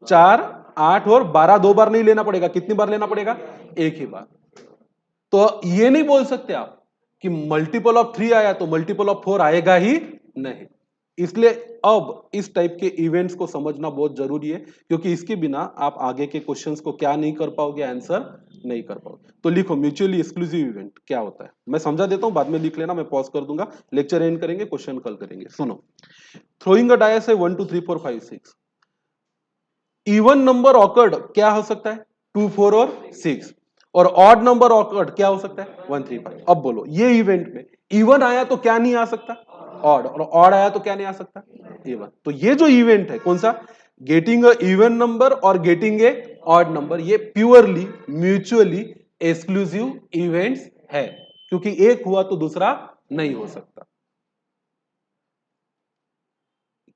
4 8 और 12। 2 बार नहीं लेना पड़ेगा। कितनी बार लेना पड़ेगा? एक ही बार। तो ये नहीं बोल सकते आप कि मल्टीपल ऑफ 3 आया तो मल्टीपल ऑफ 4 आएगा ही नहीं। इसलिए अब इस टाइप के इवेंट्स को समझना बहुत जरूरी है, क्योंकि इसके बिना आप आगे के क्वेश्चंस को क्या नहीं कर पाओगे, आंसर नहीं कर पाओगे। तो लिखो म्यूचुअली एक्सक्लूसिव इवेंट क्या होता है। मैं समझा देता हूं, बाद में लिख लेना, मैं पॉज कर दूंगा, लेक्चर एंड करेंगे, क्वेश्चन कल करेंगे। सुनो, थ्रोइंग अ डायस है 1 2 3 4 5 6। इवन नंबर ऑकर्ड क्या हो सकता है 2 4 और 6, और ऑड नंबर ऑकर्ड क्या हो सकता है 1 3 5। अब बोलो ये इवेंट में इवन आया तो क्या नहीं आ सकता ऑड, और ऑड आया तो क्या नहीं आ सकता इवन। तो ये जो इवेंट है कौन सा, गेटिंग अ इवन नंबर और गेटिंग ए ऑड नंबर, ये प्योरली म्यूचुअली एक्सक्लूसिव इवेंट्स है, क्योंकि एक हुआ तो दूसरा नहीं हो सकता।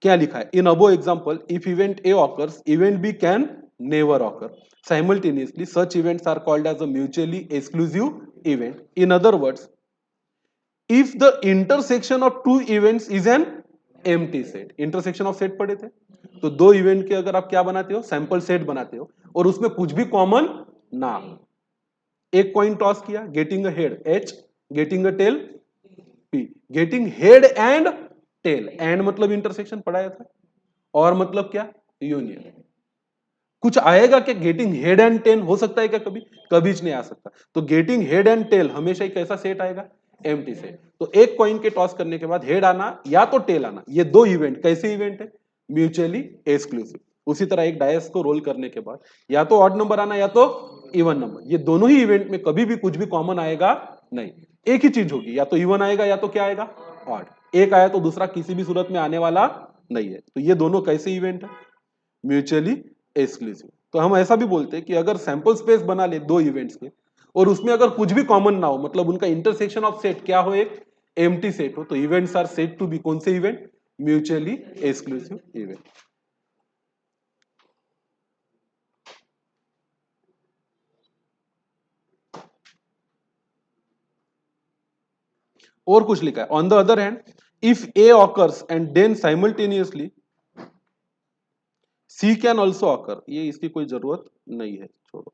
क्या लिखा है in above example if event A occurs event B can never occur simultaneously such events are called as a mutually exclusive event. In other words if the intersection of two events is an empty set. Intersection of set पढ़े थे, तो दो event के अगर आप क्या बनाते हो सैंपल सेट बनाते हो और उसमें कुछ भी कॉमन ना हो। एक कॉइन टॉस किया, getting a head H, getting a tail P, getting head and tail. And मतलब इंटरसेक्शन पढ़ाया था, और मतलब क्या यूनियन। कुछ आएगा क्या गेटिंग हेड एंड टेल हो सकता है क्या कभी? कभी नहीं आ सकता। तो गेटिंग हेड एंड टेल हमेशा एक ऐसा सेट आएगा एम्प्टी सेट। तो एक कॉइन के टॉस करने के बाद हेड आना या तो टेल आना, ये दो इवेंट कैसे इवेंट है म्यूचुअली एक्सक्लूसिव। उसी तरह एक डायस को रोल करने के बाद या तो ऑड नंबर आना या तो इवन नंबर, ये दोनों ही इवेंट में कभी भी कुछ भी कॉमन आएगा नहीं। एक ही चीज होगी, या तो इवन आएगा या तो क्या आएगा ऑड। एक आया तो दूसरा किसी भी सूरत में आने वाला नहीं है। तो ये दोनों कैसे इवेंट है म्यूचुअली एक्सक्लूसिव। तो हम ऐसा भी बोलते हैं कि अगर सैंपल स्पेस बना ले दो इवेंट्स के और उसमें अगर कुछ भी कॉमन ना हो, मतलब उनका इंटरसेक्शन ऑफ सेट क्या हो एक एम्प्टी सेट हो, तो events are set to be कौन से इवेंट म्यूचुअली एक्सक्लूसिव इवेंट। और कुछ लिखा है on the other hand if A occurs and then simultaneously C can also occur. ये इसकी कोई जरूरत नहीं है, छोड़ो,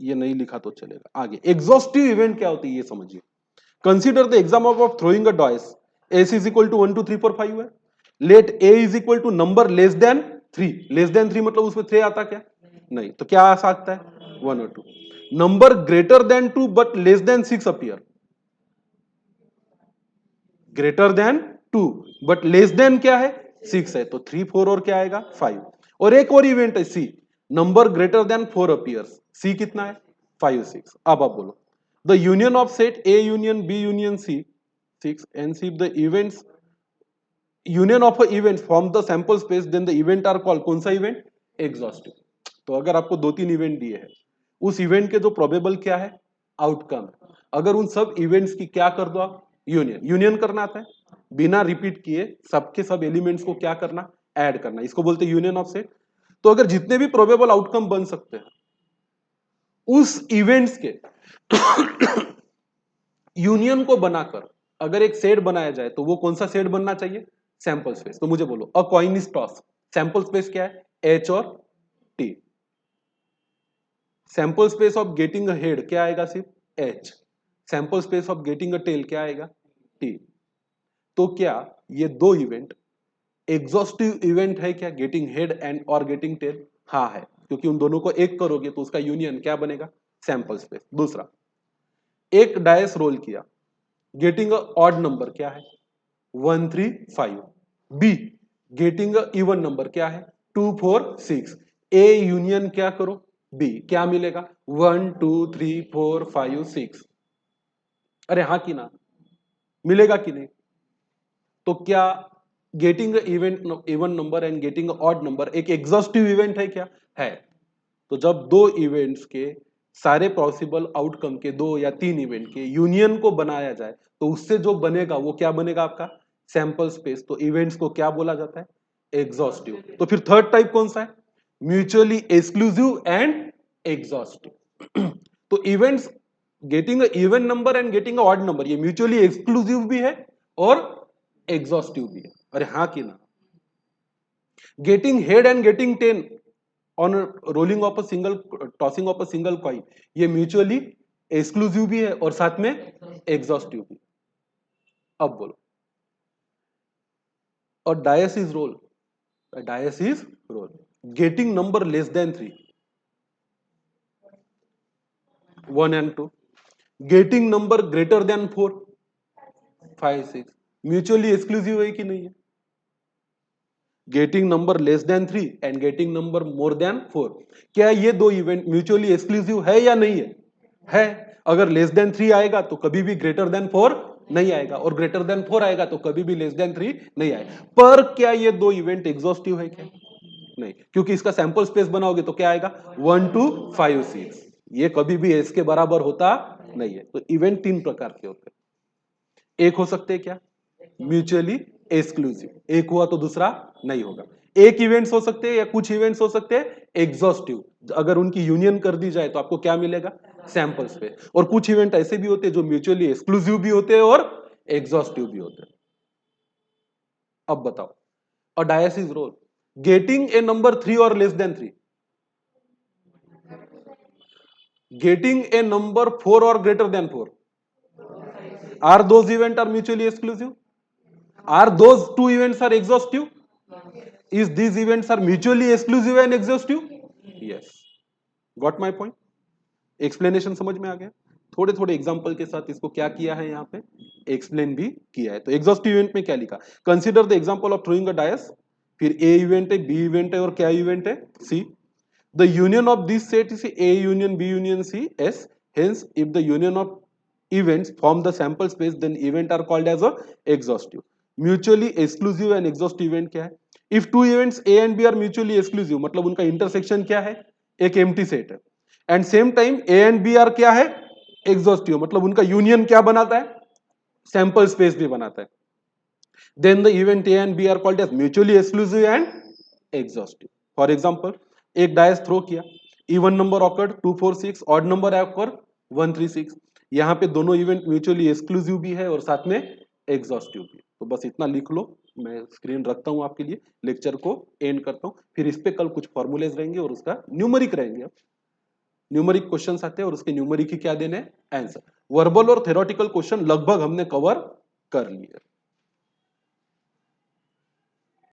ये नहीं लिखा तो चलेगा। आगे एग्जॉस्टिव इवेंट क्या होती है ये समझिए। Consider the exam of throwing a dice, S is equal to 1 2 3 4 5 है। Let A is equal to number less than 3। Less than 3 मतलब उसमें 3 आता क्या नहीं, तो क्या आ सकता है 1 और 2। Number greater then 2 but less than 6 appear. Greater than 2 but less than क्या है 6 है, तो 3 4 और क्या आएगा 5। और एक और इवेंट है C, number greater than 4 appears. C कितना है 5 6। अब आप बोलो the union of set A union B union C 6 and see if the events union of a event from the sample space then the event are called कौन सा event exhaustive. तो अगर आपको दो तीन इवेंट दिए हैं, उस इवेंट के जो प्रोबेबल क्या है आउटकम, अगर उन सब इवेंट्स की क्या कर दो आप यूनियन। यूनियन करना आता है बिना रिपीट किए सबके सब एलिमेंट्स को क्या करना ऐड करना, इसको बोलते हैं यूनियन ऑफ सेट। तो अगर जितने भी प्रोबेबल आउटकम बन सकते हैं उस इवेंट्स के यूनियन को बनाकर अगर एक सेट बनाया जाए तो वो कौन सा सेट बनना चाहिए सैंपल स्पेस। तो मुझे बोलो a coin is toss, sample space क्या है एच और T. Sample space of getting a head क्या आएगा सिर्फ H. Sample space of getting a tail क्या आएगा टी। तो क्या ये दो इवेंट एग्जॉस्टिव इवेंट है क्या गेटिंग हेड एंड और गेटिंग टेल? हाँ है, क्योंकि उन दोनों को एक करोगे तो उसका यूनियन क्या बनेगा सैंपल स्पेस। दूसरा, एक डायस रोल किया, गेटिंग अ ऑड नंबर क्या है 1 3 5। Be getting a even number क्या है 2 4 6। ए यूनियन क्या करो बी, क्या मिलेगा 1 2 3 4 5 6। अरे हाँ कि ना, मिलेगा कि नहीं? तो क्या getting event even number and getting odd number एक एग्जॉस्टिव इवेंट है क्या? है। तो जब दो इवेंट्स के सारे पॉसिबल आउटकम के दो या तीन इवेंट के यूनियन को बनाया जाए तो उससे जो बनेगा वो क्या बनेगा आपका सैंपल स्पेस। तो इवेंट्स को क्या बोला जाता है? एग्जॉस्टिव। तो फिर थर्ड टाइप कौन सा है? Mutually exclusive and exhaustive. तो events getting even number and getting odd number ये म्यूचुअली एक्सक्लूसिव भी है और एग्जॉस्टिव भी है। अरे हाँ कि ना? Getting head and getting tail on rolling of a single tossing of a single coin ये म्यूचुअली एक्सक्लूसिव भी है और साथ में एग्जॉस्टिव भी। अब बोलो और dice is roll, dice is roll getting number less than 3 1 and 2 getting number greater than 4 5 6 mutually exclusive है कि नहीं है? Getting number less than 3 and getting number more than 4 क्या ये दो इवेंट म्यूचुअली एक्सक्लूसिव है या नहीं है? है। अगर लेस देन 3 आएगा तो कभी भी ग्रेटर देन 4 नहीं आएगा और ग्रेटर देन 4 आएगा तो कभी भी लेस देन 3 नहीं आएगा। पर क्या ये दो इवेंट एग्जॉस्टिव है क्या? नहीं, क्योंकि इसका सैंपल स्पेस बनाओगे तो क्या आएगा 1 2 5 6 ये कभी भी एस के बराबर होता नहीं है। तो इवेंट तीन प्रकार के होते हैं। एक हो सकते हैं क्या म्यूचुअली एक्सक्लूसिव, एक हुआ तो दूसरा नहीं होगा। एक इवेंट्स हो सकते हैं या कुछ इवेंट्स हो सकते हैं एग्जॉस्टिव, अगर उनकी यूनियन कर दी जाए तो आपको क्या मिलेगा सैंपल स्पेस। और कुछ इवेंट ऐसे भी होते हैं जो म्यूचुअली एक्सक्लूसिव भी होते हैं और एग्जॉस्टिव भी होते हैं। अब बताओ a dice is roll getting a number 3 और less than 3 getting a number 4 or greater than 4 are those events are mutually exclusive? Are those two events are exhaustive? Is these events are mutually exclusive and exhaustive? Yes. Got my point? Explanation समझ में आ गया? थोड़े थोड़े example के साथ इसको क्या किया है यहाँ पे एक्सप्लेन भी किया है। तो एग्जॉस्टिव इवेंट में क्या लिखा? Consider the example of throwing a dice, फिर ए इवेंट है बी इवेंट है और क्या इवेंट है सी। The union of this set is A union B union C S. Hence, if the union of events form the sample space, then event are called as a exhaustive. Mutually exclusive and exhaustive event क्या है? If two events A and B are mutually exclusive, मतलब उनका intersection क्या है? एक empty set है. And same time A and B are क्या है? Exhaustive, मतलब उनका union क्या बनाता है? Sample space भी बनाता है. Then the event A and B are called as mutually exclusive and exhaustive. For example, एक डायस थ्रो किया, even number awkward 246, odd number occur 136। यहाँ पे दोनों इवेंट म्यूचुअली एक्सक्लूसिव भी है और साथ में एग्जॉस्टिव भी। तो बस इतना लिख लो, मैं स्क्रीन रखता हूँ आपके लिए, लेक्चर को एंड करता हूँ। फिर इस पे कल कुछ फॉर्मूलेज रहेंगे और उसका न्यूमरिक रहेंगे। न्यूमरिक क्वेश्चन आते हैं और उसके न्यूमरिक ही क्या देने आंसर। वर्बल और थेरोटिकल क्वेश्चन लगभग हमने कवर कर लिए।